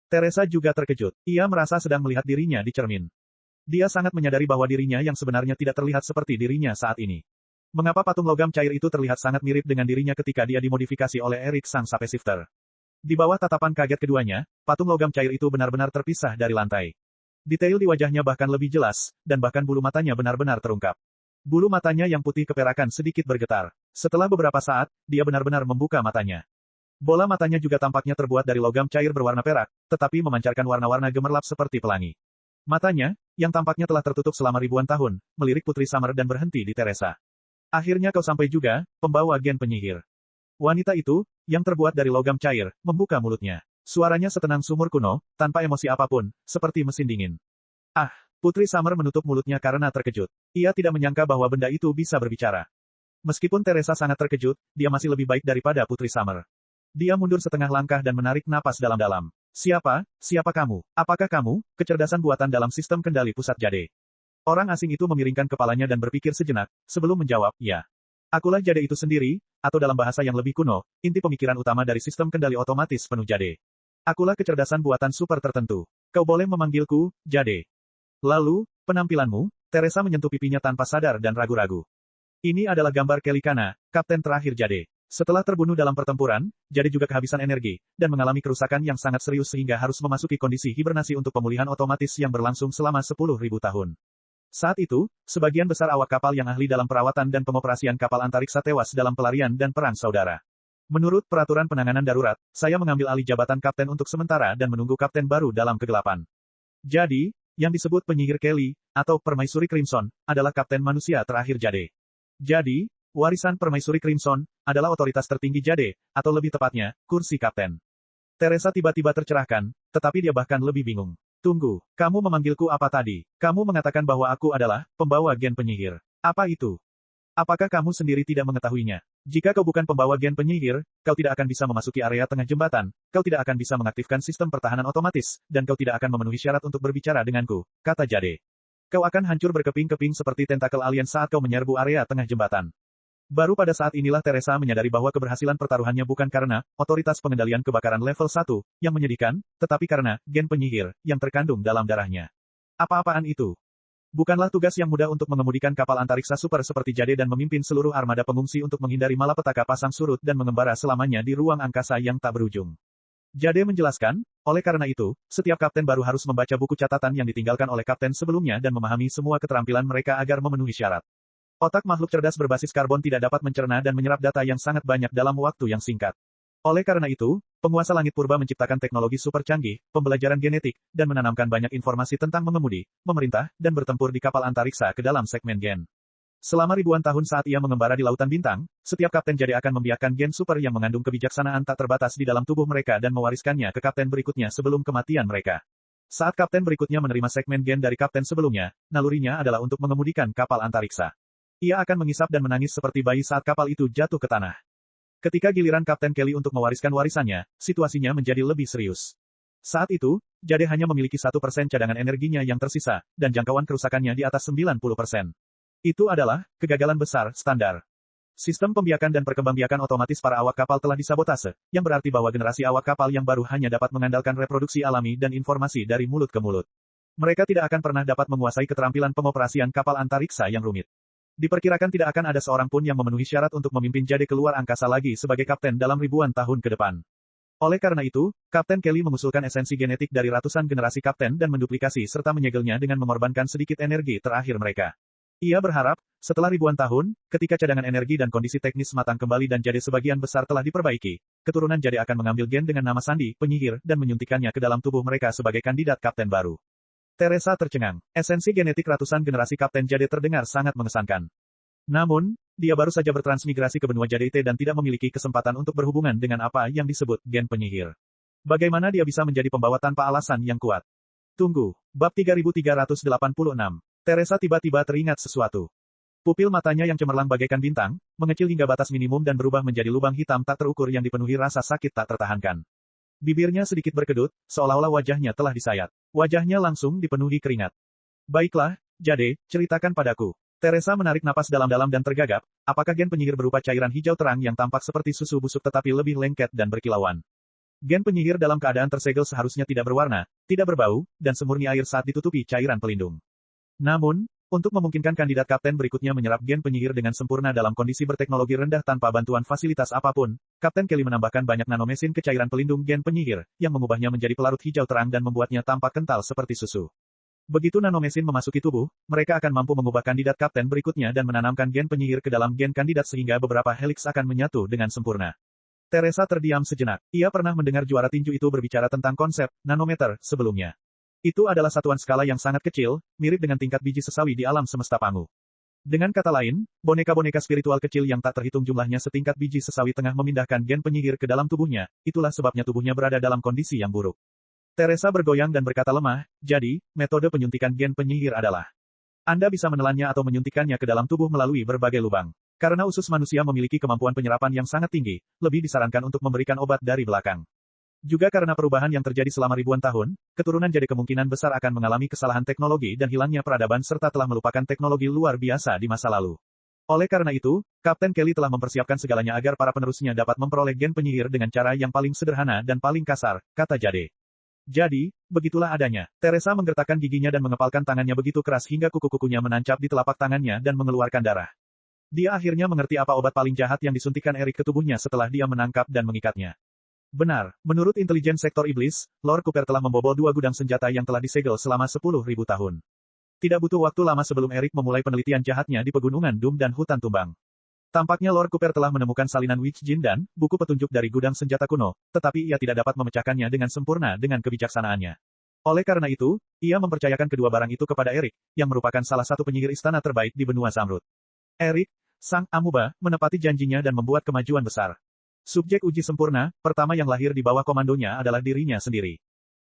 S1: Teresa juga terkejut. Ia merasa sedang melihat dirinya di cermin. Dia sangat menyadari bahwa dirinya yang sebenarnya tidak terlihat seperti dirinya saat ini. Mengapa patung logam cair itu terlihat sangat mirip dengan dirinya ketika dia dimodifikasi oleh Eric sang Sapeshifter? Di bawah tatapan kaget keduanya, patung logam cair itu benar-benar terpisah dari lantai. Detail di wajahnya bahkan lebih jelas, dan bahkan bulu matanya benar-benar terungkap. Bulu matanya yang putih keperakan sedikit bergetar. Setelah beberapa saat, dia benar-benar membuka matanya. Bola matanya juga tampaknya terbuat dari logam cair berwarna perak, tetapi memancarkan warna-warna gemerlap seperti pelangi. Matanya, yang tampaknya telah tertutup selama ribuan tahun, melirik Putri Summer dan berhenti di Teresa. Akhirnya kau sampai juga, pembawa gen penyihir. Wanita itu, yang terbuat dari logam cair, membuka mulutnya. Suaranya setenang sumur kuno, tanpa emosi apapun, seperti mesin dingin. Ah, Putri Summer menutup mulutnya karena terkejut. Ia tidak menyangka bahwa benda itu bisa berbicara. Meskipun Teresa sangat terkejut, dia masih lebih baik daripada Putri Summer. Dia mundur setengah langkah dan menarik napas dalam-dalam. Siapa kamu? Apakah kamu, kecerdasan buatan dalam sistem kendali pusat Jade? Orang asing itu memiringkan kepalanya dan berpikir sejenak, sebelum menjawab, ya. Akulah Jade itu sendiri, atau dalam bahasa yang lebih kuno, inti pemikiran utama dari sistem kendali otomatis penuh Jade. Akulah kecerdasan buatan super tertentu. Kau boleh memanggilku, Jade. Lalu, penampilanmu, Teresa menyentuh pipinya tanpa sadar dan ragu-ragu. Ini adalah gambar Kelly Kana, kapten terakhir Jade. Setelah terbunuh dalam pertempuran, Jade juga kehabisan energi, dan mengalami kerusakan yang sangat serius sehingga harus memasuki kondisi hibernasi untuk pemulihan otomatis yang berlangsung selama 10.000 tahun. Saat itu, sebagian besar awak kapal yang ahli dalam perawatan dan pengoperasian kapal antariksa tewas dalam pelarian dan perang saudara. Menurut peraturan penanganan darurat, saya mengambil alih jabatan kapten untuk sementara dan menunggu kapten baru dalam kegelapan. Jadi, yang disebut penyihir Kelly, atau permaisuri Crimson, adalah kapten manusia terakhir Jade. Jadi, warisan permaisuri Crimson adalah otoritas tertinggi Jade, atau lebih tepatnya, kursi kapten. Teresa tiba-tiba tercerahkan, tetapi dia bahkan lebih bingung. Tunggu, kamu memanggilku apa tadi? Kamu mengatakan bahwa aku adalah pembawa gen penyihir. Apa itu? Apakah kamu sendiri tidak mengetahuinya? Jika kau bukan pembawa gen penyihir, kau tidak akan bisa memasuki area tengah jembatan, kau tidak akan bisa mengaktifkan sistem pertahanan otomatis, dan kau tidak akan memenuhi syarat untuk berbicara denganku, kata Jade. Kau akan hancur berkeping-keping seperti tentakel alien saat kau menyerbu area tengah jembatan. Baru pada saat inilah Teresa menyadari bahwa keberhasilan pertaruhannya bukan karena otoritas pengendalian kebakaran level 1 yang menyedihkan, tetapi karena gen penyihir yang terkandung dalam darahnya. Apa-apaan itu? Bukanlah tugas yang mudah untuk mengemudikan kapal antariksa super seperti Jade dan memimpin seluruh armada pengungsi untuk menghindari malapetaka pasang surut dan mengembara selamanya di ruang angkasa yang tak berujung. Jade menjelaskan, oleh karena itu, setiap kapten baru harus membaca buku catatan yang ditinggalkan oleh kapten sebelumnya dan memahami semua keterampilan mereka agar memenuhi syarat. Otak makhluk cerdas berbasis karbon tidak dapat mencerna dan menyerap data yang sangat banyak dalam waktu yang singkat. Oleh karena itu, penguasa langit purba menciptakan teknologi super canggih, pembelajaran genetik, dan menanamkan banyak informasi tentang mengemudi, memerintah, dan bertempur di kapal antariksa ke dalam segmen gen. Selama ribuan tahun saat ia mengembara di Lautan Bintang, setiap kapten Jade akan membiarkan gen super yang mengandung kebijaksanaan tak terbatas di dalam tubuh mereka dan mewariskannya ke kapten berikutnya sebelum kematian mereka. Saat kapten berikutnya menerima segmen gen dari kapten sebelumnya, nalurinya adalah untuk mengemudikan kapal antariksa. Ia akan mengisap dan menangis seperti bayi saat kapal itu jatuh ke tanah. Ketika giliran Kapten Kelly untuk mewariskan warisannya, situasinya menjadi lebih serius. Saat itu, Jade hanya memiliki 1% cadangan energinya yang tersisa, dan jangkauan kerusakannya di atas 90%. Itu adalah kegagalan besar standar. Sistem pembiakan dan perkembangbiakan otomatis para awak kapal telah disabotase, yang berarti bahwa generasi awak kapal yang baru hanya dapat mengandalkan reproduksi alami dan informasi dari mulut ke mulut. Mereka tidak akan pernah dapat menguasai keterampilan pengoperasian kapal antariksa yang rumit. Diperkirakan tidak akan ada seorang pun yang memenuhi syarat untuk memimpin Jade keluar angkasa lagi sebagai kapten dalam ribuan tahun ke depan. Oleh karena itu, Kapten Kelly mengusulkan esensi genetik dari ratusan generasi kapten dan menduplikasi serta menyegelnya dengan mengorbankan sedikit energi terakhir mereka. Ia berharap, setelah ribuan tahun, ketika cadangan energi dan kondisi teknis matang kembali dan Jade sebagian besar telah diperbaiki, keturunan Jade akan mengambil gen dengan nama Sandi, penyihir, dan menyuntikkannya ke dalam tubuh mereka sebagai kandidat kapten baru. Teresa tercengang. Esensi genetik ratusan generasi Kapten Jade terdengar sangat mengesankan. Namun, dia baru saja bertransmigrasi ke benua Jade dan tidak memiliki kesempatan untuk berhubungan dengan apa yang disebut gen penyihir. Bagaimana dia bisa menjadi pembawa tanpa alasan yang kuat? Tunggu. Bab 3386. Teresa tiba-tiba teringat sesuatu. Pupil matanya yang cemerlang bagaikan bintang, mengecil hingga batas minimum dan berubah menjadi lubang hitam tak terukur yang dipenuhi rasa sakit tak tertahankan. Bibirnya sedikit berkedut, seolah-olah wajahnya telah disayat. Wajahnya langsung dipenuhi keringat. Baiklah, Jade, ceritakan padaku. Teresa menarik napas dalam-dalam dan tergagap, apakah gen penyihir berupa cairan hijau terang yang tampak seperti susu busuk tetapi lebih lengket dan berkilauan? Gen penyihir dalam keadaan tersegel seharusnya tidak berwarna, tidak berbau, dan semurni air saat ditutupi cairan pelindung. Namun, untuk memungkinkan kandidat kapten berikutnya menyerap gen penyihir dengan sempurna dalam kondisi berteknologi rendah tanpa bantuan fasilitas apapun, Kapten Kelly menambahkan banyak nanomesin ke cairan pelindung gen penyihir, yang mengubahnya menjadi pelarut hijau terang dan membuatnya tampak kental seperti susu. Begitu nanomesin memasuki tubuh, mereka akan mampu mengubah kandidat kapten berikutnya dan menanamkan gen penyihir ke dalam gen kandidat sehingga beberapa heliks akan menyatu dengan sempurna. Teresa terdiam sejenak. Ia pernah mendengar juara tinju itu berbicara tentang konsep nanometer sebelumnya. Itu adalah satuan skala yang sangat kecil, mirip dengan tingkat biji sesawi di alam semesta Pangu. Dengan kata lain, boneka-boneka spiritual kecil yang tak terhitung jumlahnya setingkat biji sesawi tengah memindahkan gen penyihir ke dalam tubuhnya, itulah sebabnya tubuhnya berada dalam kondisi yang buruk. Teresa bergoyang dan berkata lemah, jadi, metode penyuntikan gen penyihir adalah Anda bisa menelannya atau menyuntikkannya ke dalam tubuh melalui berbagai lubang. Karena usus manusia memiliki kemampuan penyerapan yang sangat tinggi, lebih disarankan untuk memberikan obat dari belakang. Juga karena perubahan yang terjadi selama ribuan tahun, keturunan jadi kemungkinan besar akan mengalami kesalahan teknologi dan hilangnya peradaban serta telah melupakan teknologi luar biasa di masa lalu. Oleh karena itu, Kapten Kelly telah mempersiapkan segalanya agar para penerusnya dapat memperoleh gen penyihir dengan cara yang paling sederhana dan paling kasar, kata Jade. Jadi, begitulah adanya. Teresa menggertakkan giginya dan mengepalkan tangannya begitu keras hingga kuku-kukunya menancap di telapak tangannya dan mengeluarkan darah. Dia akhirnya mengerti apa obat paling jahat yang disuntikkan Eric ke tubuhnya setelah dia menangkap dan mengikatnya. Benar, menurut intelijen sektor iblis, Lord Cooper telah membobol 2 gudang senjata yang telah disegel selama 10.000 tahun. Tidak butuh waktu lama sebelum Eric memulai penelitian jahatnya di pegunungan Doom dan hutan tumbang. Tampaknya Lord Cooper telah menemukan salinan Witch Jin dan buku petunjuk dari gudang senjata kuno, tetapi ia tidak dapat memecahkannya dengan sempurna dengan kebijaksanaannya. Oleh karena itu, ia mempercayakan kedua barang itu kepada Eric, yang merupakan salah satu penyihir istana terbaik di benua Zamrud. Eric, sang amuba, menepati janjinya dan membuat kemajuan besar. Subjek uji sempurna, pertama yang lahir di bawah komandonya adalah dirinya sendiri.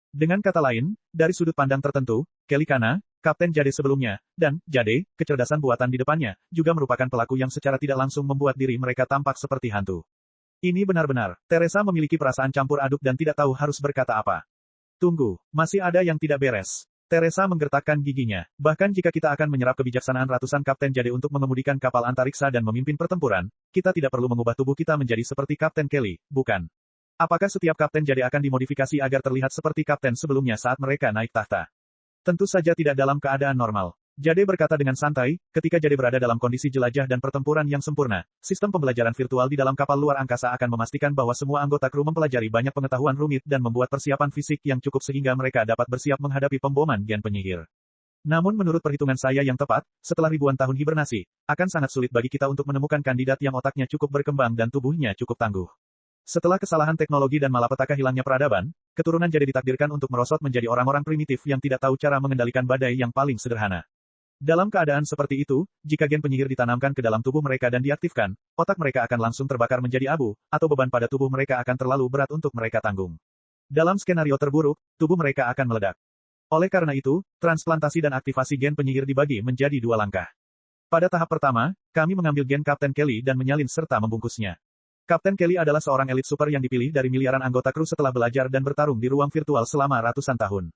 S1: Dengan kata lain, dari sudut pandang tertentu, Kelly Kana, Kapten Jade sebelumnya, dan Jade, kecerdasan buatan di depannya, juga merupakan pelaku yang secara tidak langsung membuat diri mereka tampak seperti hantu. Ini benar-benar, Teresa memiliki perasaan campur aduk dan tidak tahu harus berkata apa. Tunggu, masih ada yang tidak beres. Teresa menggertakkan giginya. Bahkan jika kita akan menyerap kebijaksanaan ratusan Kapten Jade untuk mengemudikan kapal antariksa dan memimpin pertempuran, kita tidak perlu mengubah tubuh kita menjadi seperti Kapten Kelly, bukan? Apakah setiap Kapten Jade akan dimodifikasi agar terlihat seperti Kapten sebelumnya saat mereka naik tahta? Tentu saja tidak dalam keadaan normal. Jade berkata dengan santai, ketika Jade berada dalam kondisi jelajah dan pertempuran yang sempurna, sistem pembelajaran virtual di dalam kapal luar angkasa akan memastikan bahwa semua anggota kru mempelajari banyak pengetahuan rumit dan membuat persiapan fisik yang cukup sehingga mereka dapat bersiap menghadapi pemboman gen penyihir. Namun menurut perhitungan saya yang tepat, setelah ribuan tahun hibernasi, akan sangat sulit bagi kita untuk menemukan kandidat yang otaknya cukup berkembang dan tubuhnya cukup tangguh. Setelah kesalahan teknologi dan malapetaka hilangnya peradaban, keturunan Jade ditakdirkan untuk merosot menjadi orang-orang primitif yang tidak tahu cara mengendalikan badai yang paling sederhana. Dalam keadaan seperti itu, jika gen penyihir ditanamkan ke dalam tubuh mereka dan diaktifkan, otak mereka akan langsung terbakar menjadi abu, atau beban pada tubuh mereka akan terlalu berat untuk mereka tanggung. Dalam skenario terburuk, tubuh mereka akan meledak. Oleh karena itu, transplantasi dan aktivasi gen penyihir dibagi menjadi 2 langkah. Pada tahap pertama, kami mengambil gen Kapten Kelly dan menyalin serta membungkusnya. Kapten Kelly adalah seorang elit super yang dipilih dari miliaran anggota kru setelah belajar dan bertarung di ruang virtual selama ratusan tahun.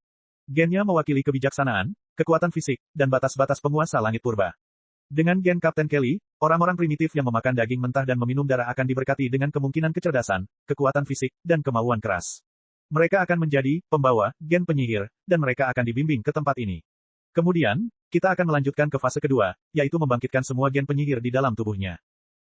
S1: Gennya mewakili kebijaksanaan, kekuatan fisik, dan batas-batas penguasa langit purba. Dengan gen Kapten Kelly, orang-orang primitif yang memakan daging mentah dan meminum darah akan diberkati dengan kemungkinan kecerdasan, kekuatan fisik, dan kemauan keras. Mereka akan menjadi pembawa gen penyihir, dan mereka akan dibimbing ke tempat ini. Kemudian, kita akan melanjutkan ke fase kedua, yaitu membangkitkan semua gen penyihir di dalam tubuhnya.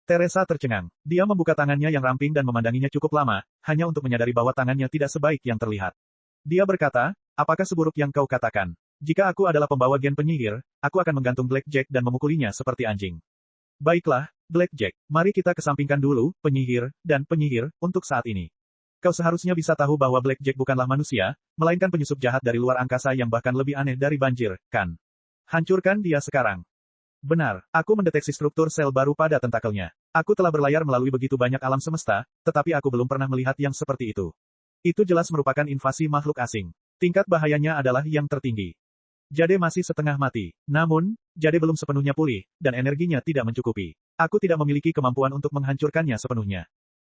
S1: Teresa tercengang. Dia membuka tangannya yang ramping dan memandanginya cukup lama, hanya untuk menyadari bahwa tangannya tidak sebaik yang terlihat. Dia berkata, apakah seburuk yang kau katakan? Jika aku adalah pembawa gen penyihir, aku akan menggantung Blackjack dan memukulinya seperti anjing. Baiklah, Blackjack, mari kita kesampingkan dulu, penyihir, dan penyihir, untuk saat ini. Kau seharusnya bisa tahu bahwa Blackjack bukanlah manusia, melainkan penyusup jahat dari luar angkasa yang bahkan lebih aneh dari banjir, kan? Hancurkan dia sekarang. Benar, aku mendeteksi struktur sel baru pada tentakelnya. Aku telah berlayar melalui begitu banyak alam semesta, tetapi aku belum pernah melihat yang seperti itu. Itu jelas merupakan invasi makhluk asing. Tingkat bahayanya adalah yang tertinggi. Jade masih setengah mati. Namun, Jade belum sepenuhnya pulih, dan energinya tidak mencukupi. Aku tidak memiliki kemampuan untuk menghancurkannya sepenuhnya.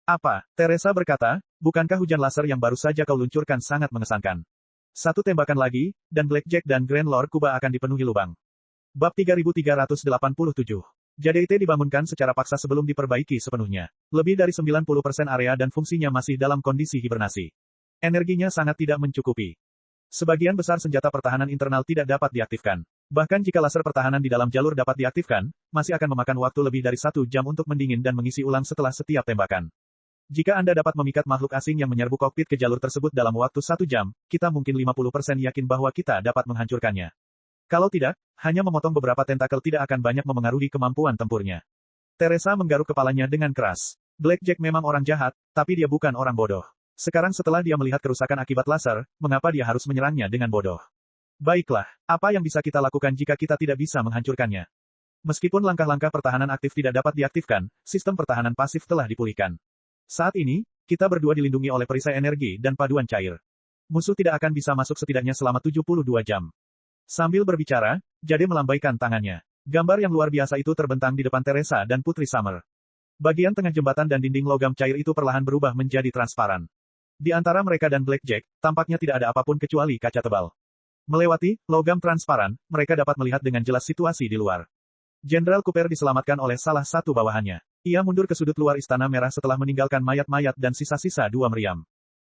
S1: Apa? Teresa berkata, bukankah hujan laser yang baru saja kau luncurkan sangat mengesankan? Satu tembakan lagi, dan Blackjack dan Grand Lord Kuba akan dipenuhi lubang. Bab 3387. Jade dibangunkan secara paksa sebelum diperbaiki sepenuhnya. Lebih dari 90% area dan fungsinya masih dalam kondisi hibernasi. Energinya sangat tidak mencukupi. Sebagian besar senjata pertahanan internal tidak dapat diaktifkan. Bahkan jika laser pertahanan di dalam jalur dapat diaktifkan, masih akan memakan waktu lebih dari 1 jam untuk mendingin dan mengisi ulang setelah setiap tembakan. Jika Anda dapat memikat makhluk asing yang menyerbu kokpit ke jalur tersebut dalam waktu 1 jam, kita mungkin 50% yakin bahwa kita dapat menghancurkannya. Kalau tidak, hanya memotong beberapa tentakel tidak akan banyak memengaruhi kemampuan tempurnya. Teresa menggaruk kepalanya dengan keras. Blackjack memang orang jahat, tapi dia bukan orang bodoh. Sekarang setelah dia melihat kerusakan akibat laser, mengapa dia harus menyerangnya dengan bodoh? Baiklah, apa yang bisa kita lakukan jika kita tidak bisa menghancurkannya? Meskipun langkah-langkah pertahanan aktif tidak dapat diaktifkan, sistem pertahanan pasif telah dipulihkan. Saat ini, kita berdua dilindungi oleh perisai energi dan paduan cair. Musuh tidak akan bisa masuk setidaknya selama 72 jam. Sambil berbicara, Jade melambaikan tangannya. Gambar yang luar biasa itu terbentang di depan Teresa dan Putri Summer. Bagian tengah jembatan dan dinding logam cair itu perlahan berubah menjadi transparan. Di antara mereka dan Blackjack, tampaknya tidak ada apapun kecuali kaca tebal. Melewati logam transparan, mereka dapat melihat dengan jelas situasi di luar. Jenderal Cooper diselamatkan oleh salah satu bawahannya. Ia mundur ke sudut luar Istana Merah setelah meninggalkan mayat-mayat dan sisa-sisa dua meriam.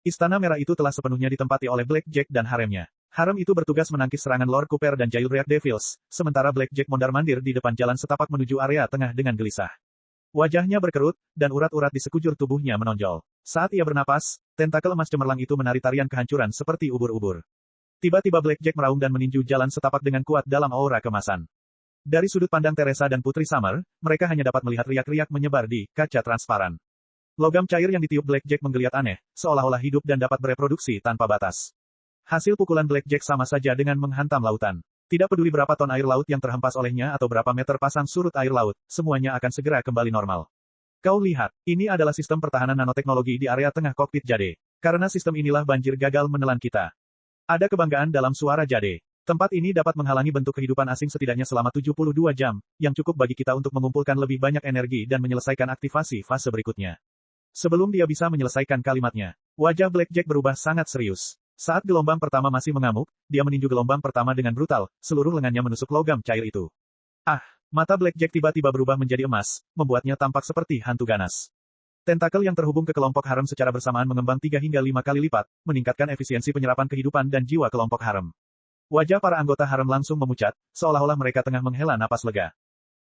S1: Istana Merah itu telah sepenuhnya ditempati oleh Blackjack dan haremnya. Harem itu bertugas menangkis serangan Lord Cooper dan Jailbreak Devils, sementara Blackjack mondar-mandir di depan jalan setapak menuju area tengah dengan gelisah. Wajahnya berkerut, dan urat-urat di sekujur tubuhnya menonjol. Saat ia bernapas, tentakel emas cemerlang itu menari tarian kehancuran seperti ubur-ubur. Tiba-tiba Blackjack meraung dan meninju jalan setapak dengan kuat dalam aura kemasan. Dari sudut pandang Teresa dan Putri Summer, mereka hanya dapat melihat riak-riak menyebar di kaca transparan. Logam cair yang ditiup Blackjack menggeliat aneh, seolah-olah hidup dan dapat bereproduksi tanpa batas. Hasil pukulan Blackjack sama saja dengan menghantam lautan. Tidak peduli berapa ton air laut yang terhempas olehnya atau berapa meter pasang surut air laut, semuanya akan segera kembali normal. Kau lihat, ini adalah sistem pertahanan nanoteknologi di area tengah kokpit Jade. Karena sistem inilah banjir gagal menelan kita. Ada kebanggaan dalam suara Jade. Tempat ini dapat menghalangi bentuk kehidupan asing setidaknya selama 72 jam, yang cukup bagi kita untuk mengumpulkan lebih banyak energi dan menyelesaikan aktivasi fase berikutnya. Sebelum dia bisa menyelesaikan kalimatnya, wajah Blackjack berubah sangat serius. Saat gelombang pertama masih mengamuk, dia meninju gelombang pertama dengan brutal, seluruh lengannya menusuk logam cair itu. Ah, mata Blackjack tiba-tiba berubah menjadi emas, membuatnya tampak seperti hantu ganas. Tentakel yang terhubung ke kelompok harem secara bersamaan mengembang 3 hingga 5 kali lipat, meningkatkan efisiensi penyerapan kehidupan dan jiwa kelompok harem. Wajah para anggota harem langsung memucat, seolah-olah mereka tengah menghela napas lega.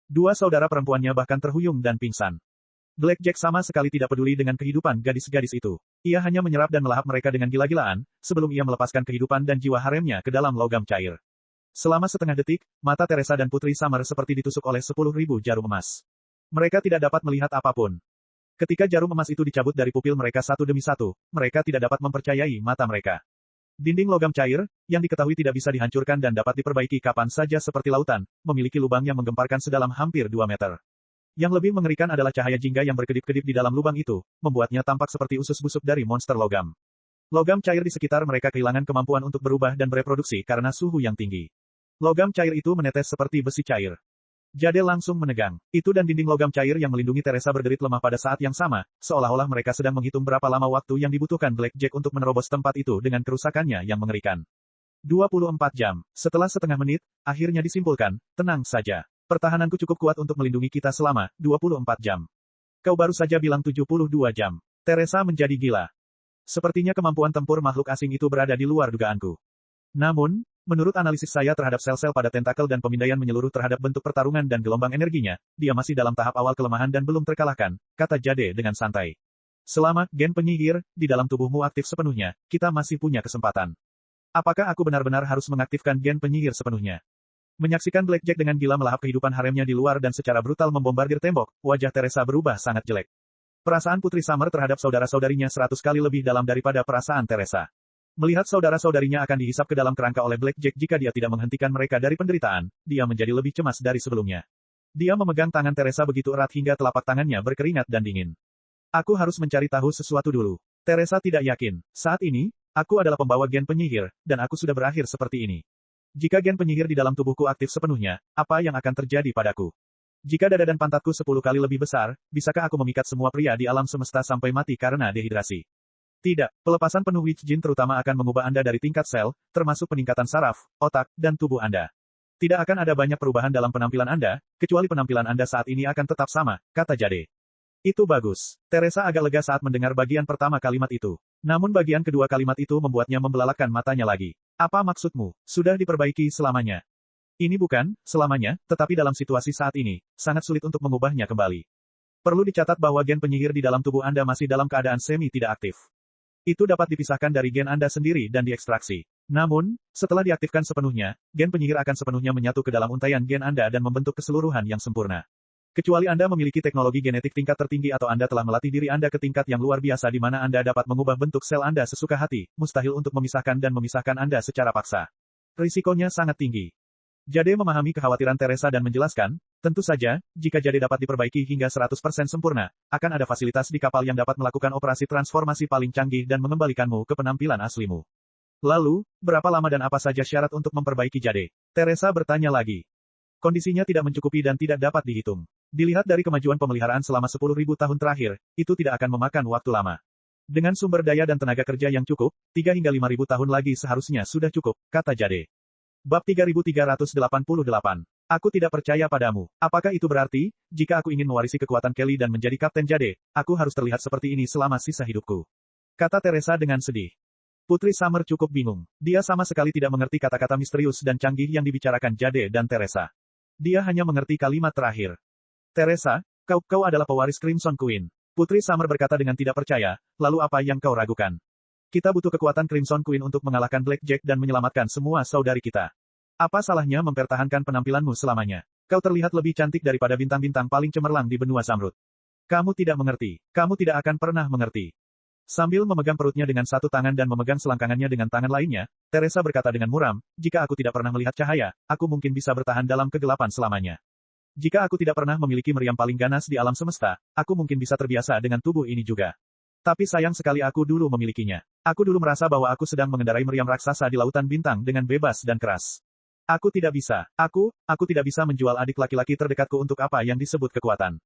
S1: Dua saudara perempuannya bahkan terhuyung dan pingsan. Blackjack sama sekali tidak peduli dengan kehidupan gadis-gadis itu. Ia hanya menyerap dan melahap mereka dengan gila-gilaan, sebelum ia melepaskan kehidupan dan jiwa haremnya ke dalam logam cair. Selama setengah detik, mata Teresa dan Putri Summer seperti ditusuk oleh 10.000 jarum emas. Mereka tidak dapat melihat apapun. Ketika jarum emas itu dicabut dari pupil mereka satu demi satu, mereka tidak dapat mempercayai mata mereka. Dinding logam cair, yang diketahui tidak bisa dihancurkan dan dapat diperbaiki kapan saja seperti lautan, memiliki lubang yang menggemparkan sedalam hampir 2 meter. Yang lebih mengerikan adalah cahaya jingga yang berkedip-kedip di dalam lubang itu, membuatnya tampak seperti usus busuk dari monster logam. Logam cair di sekitar mereka kehilangan kemampuan untuk berubah dan bereproduksi karena suhu yang tinggi. Logam cair itu menetes seperti besi cair. Jade langsung menegang. Itu dan dinding logam cair yang melindungi Teresa berderit lemah pada saat yang sama, seolah-olah mereka sedang menghitung berapa lama waktu yang dibutuhkan Blackjack untuk menerobos tempat itu dengan kerusakannya yang mengerikan. 24 jam. Setelah setengah menit, akhirnya disimpulkan, tenang saja. Pertahananku cukup kuat untuk melindungi kita selama 24 jam. Kau baru saja bilang 72 jam. Teresa menjadi gila. Sepertinya kemampuan tempur makhluk asing itu berada di luar dugaanku. Namun, menurut analisis saya terhadap sel-sel pada tentakel dan pemindaian menyeluruh terhadap bentuk pertarungan dan gelombang energinya, dia masih dalam tahap awal kelemahan dan belum terkalahkan, kata Jade dengan santai. Selama gen penyihir di dalam tubuhmu aktif sepenuhnya, kita masih punya kesempatan. Apakah aku benar-benar harus mengaktifkan gen penyihir sepenuhnya? Menyaksikan Blackjack dengan gila melahap kehidupan haremnya di luar dan secara brutal membombardir tembok, wajah Teresa berubah sangat jelek. Perasaan Putri Summer terhadap saudara-saudarinya 100 kali lebih dalam daripada perasaan Teresa. Melihat saudara-saudarinya akan dihisap ke dalam kerangka oleh Blackjack jika dia tidak menghentikan mereka dari penderitaan, dia menjadi lebih cemas dari sebelumnya. Dia memegang tangan Teresa begitu erat hingga telapak tangannya berkeringat dan dingin. Aku harus mencari tahu sesuatu dulu. Teresa tidak yakin. Saat ini, aku adalah pembawa gen penyihir, dan aku sudah berakhir seperti ini. Jika gen penyihir di dalam tubuhku aktif sepenuhnya, apa yang akan terjadi padaku? Jika dada dan pantatku 10 kali lebih besar, bisakah aku memikat semua pria di alam semesta sampai mati karena dehidrasi? Tidak, pelepasan penuh Witch Jin terutama akan mengubah Anda dari tingkat sel, termasuk peningkatan saraf, otak, dan tubuh Anda. Tidak akan ada banyak perubahan dalam penampilan Anda, kecuali penampilan Anda saat ini akan tetap sama, kata Jade. Itu bagus. Teresa agak lega saat mendengar bagian pertama kalimat itu. Namun bagian kedua kalimat itu membuatnya membelalakkan matanya lagi. Apa maksudmu? Sudah diperbaiki selamanya. Ini bukan selamanya, tetapi dalam situasi saat ini, sangat sulit untuk mengubahnya kembali. Perlu dicatat bahwa gen penyihir di dalam tubuh Anda masih dalam keadaan semi tidak aktif. Itu dapat dipisahkan dari gen Anda sendiri dan diekstraksi. Namun, setelah diaktifkan sepenuhnya, gen penyihir akan sepenuhnya menyatu ke dalam untaian gen Anda dan membentuk keseluruhan yang sempurna. Kecuali Anda memiliki teknologi genetik tingkat tertinggi atau Anda telah melatih diri Anda ke tingkat yang luar biasa di mana Anda dapat mengubah bentuk sel Anda sesuka hati, mustahil untuk memisahkan dan memisahkan Anda secara paksa. Risikonya sangat tinggi. Jade memahami kekhawatiran Teresa dan menjelaskan, tentu saja, jika Jade dapat diperbaiki hingga 100% sempurna, akan ada fasilitas di kapal yang dapat melakukan operasi transformasi paling canggih dan mengembalikanmu ke penampilan aslimu. Lalu, berapa lama dan apa saja syarat untuk memperbaiki Jade? Teresa bertanya lagi. Kondisinya tidak mencukupi dan tidak dapat dihitung. Dilihat dari kemajuan pemeliharaan selama 10.000 tahun terakhir, itu tidak akan memakan waktu lama. Dengan sumber daya dan tenaga kerja yang cukup, 3 hingga 5.000 tahun lagi seharusnya sudah cukup, kata Jade. Bab 3388. Aku tidak percaya padamu. Apakah itu berarti, jika aku ingin mewarisi kekuatan Kelly dan menjadi Kapten Jade, aku harus terlihat seperti ini selama sisa hidupku? Kata Teresa dengan sedih. Putri Summer cukup bingung. Dia sama sekali tidak mengerti kata-kata misterius dan canggih yang dibicarakan Jade dan Teresa. Dia hanya mengerti kalimat terakhir. Teresa, kau adalah pewaris Crimson Queen. Putri Summer berkata dengan tidak percaya, lalu apa yang kau ragukan? Kita butuh kekuatan Crimson Queen untuk mengalahkan Blackjack dan menyelamatkan semua saudari kita. Apa salahnya mempertahankan penampilanmu selamanya? Kau terlihat lebih cantik daripada bintang-bintang paling cemerlang di benua Zamrud. Kamu tidak mengerti. Kamu tidak akan pernah mengerti. Sambil memegang perutnya dengan satu tangan dan memegang selangkangannya dengan tangan lainnya, Teresa berkata dengan muram, jika aku tidak pernah melihat cahaya, aku mungkin bisa bertahan dalam kegelapan selamanya. Jika aku tidak pernah memiliki meriam paling ganas di alam semesta, aku mungkin bisa terbiasa dengan tubuh ini juga. Tapi sayang sekali aku dulu memilikinya. Aku dulu merasa bahwa aku sedang mengendarai meriam raksasa di lautan bintang dengan bebas dan keras. Aku tidak bisa. Aku tidak bisa menjual adik laki-laki terdekatku untuk apa yang disebut kekuatan.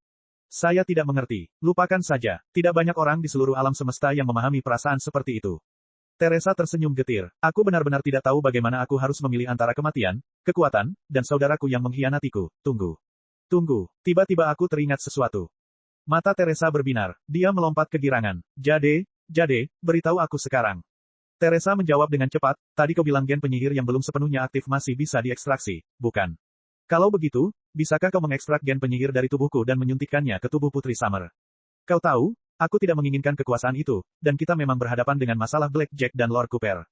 S1: Saya tidak mengerti. Lupakan saja. Tidak banyak orang di seluruh alam semesta yang memahami perasaan seperti itu. Teresa tersenyum getir. Aku benar-benar tidak tahu bagaimana aku harus memilih antara kematian, kekuatan, dan saudaraku yang mengkhianatiku. Tunggu. Tiba-tiba aku teringat sesuatu. Mata Teresa berbinar. Dia melompat kegirangan. Jade, beritahu aku sekarang. Teresa menjawab dengan cepat, tadi kau bilang gen penyihir yang belum sepenuhnya aktif masih bisa diekstraksi, bukan? Kalau begitu, bisakah kau mengekstrak gen penyihir dari tubuhku dan menyuntikkannya ke tubuh Putri Summer? Kau tahu, aku tidak menginginkan kekuasaan itu, dan kita memang berhadapan dengan masalah Blackjack dan Lord Cooper.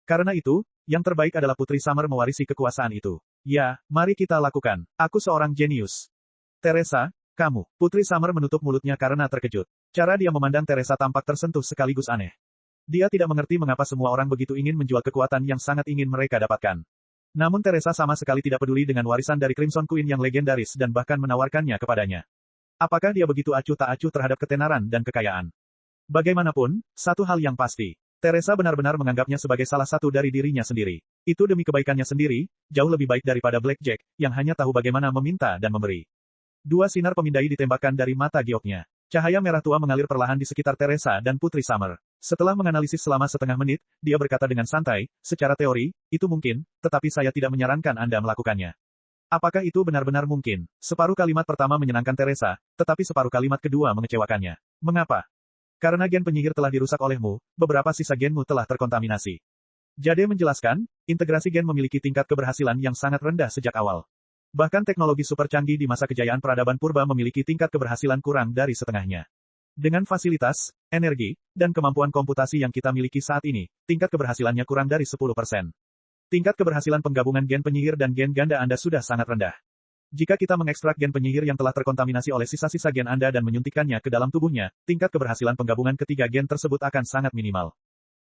S1: Karena itu, yang terbaik adalah Putri Summer mewarisi kekuasaan itu. Ya, mari kita lakukan. Aku seorang jenius. Teresa, kamu. Putri Summer menutup mulutnya karena terkejut. Cara dia memandang Teresa tampak tersentuh sekaligus aneh. Dia tidak mengerti mengapa semua orang begitu ingin menjual kekuatan yang sangat ingin mereka dapatkan. Namun Teresa sama sekali tidak peduli dengan warisan dari Crimson Queen yang legendaris dan bahkan menawarkannya kepadanya. Apakah dia begitu acuh tak acuh terhadap ketenaran dan kekayaan? Bagaimanapun, satu hal yang pasti. Teresa benar-benar menganggapnya sebagai salah satu dari dirinya sendiri. Itu demi kebaikannya sendiri, jauh lebih baik daripada Blackjack, yang hanya tahu bagaimana meminta dan memberi. Dua sinar pemindai ditembakkan dari mata gioknya. Cahaya merah tua mengalir perlahan di sekitar Teresa dan Putri Summer. Setelah menganalisis selama setengah menit, dia berkata dengan santai, secara teori, itu mungkin, tetapi saya tidak menyarankan Anda melakukannya. Apakah itu benar-benar mungkin? Separuh kalimat pertama menyenangkan Teresa, tetapi separuh kalimat kedua mengecewakannya. Mengapa? Karena gen penyihir telah dirusak olehmu, beberapa sisa genmu telah terkontaminasi. Jade menjelaskan, integrasi gen memiliki tingkat keberhasilan yang sangat rendah sejak awal. Bahkan teknologi super canggih di masa kejayaan peradaban purba memiliki tingkat keberhasilan kurang dari setengahnya. Dengan fasilitas, energi, dan kemampuan komputasi yang kita miliki saat ini, tingkat keberhasilannya kurang dari 10%. Tingkat keberhasilan penggabungan gen penyihir dan gen ganda Anda sudah sangat rendah. Jika kita mengekstrak gen penyihir yang telah terkontaminasi oleh sisa-sisa gen Anda dan menyuntikkannya ke dalam tubuhnya, tingkat keberhasilan penggabungan ketiga gen tersebut akan sangat minimal.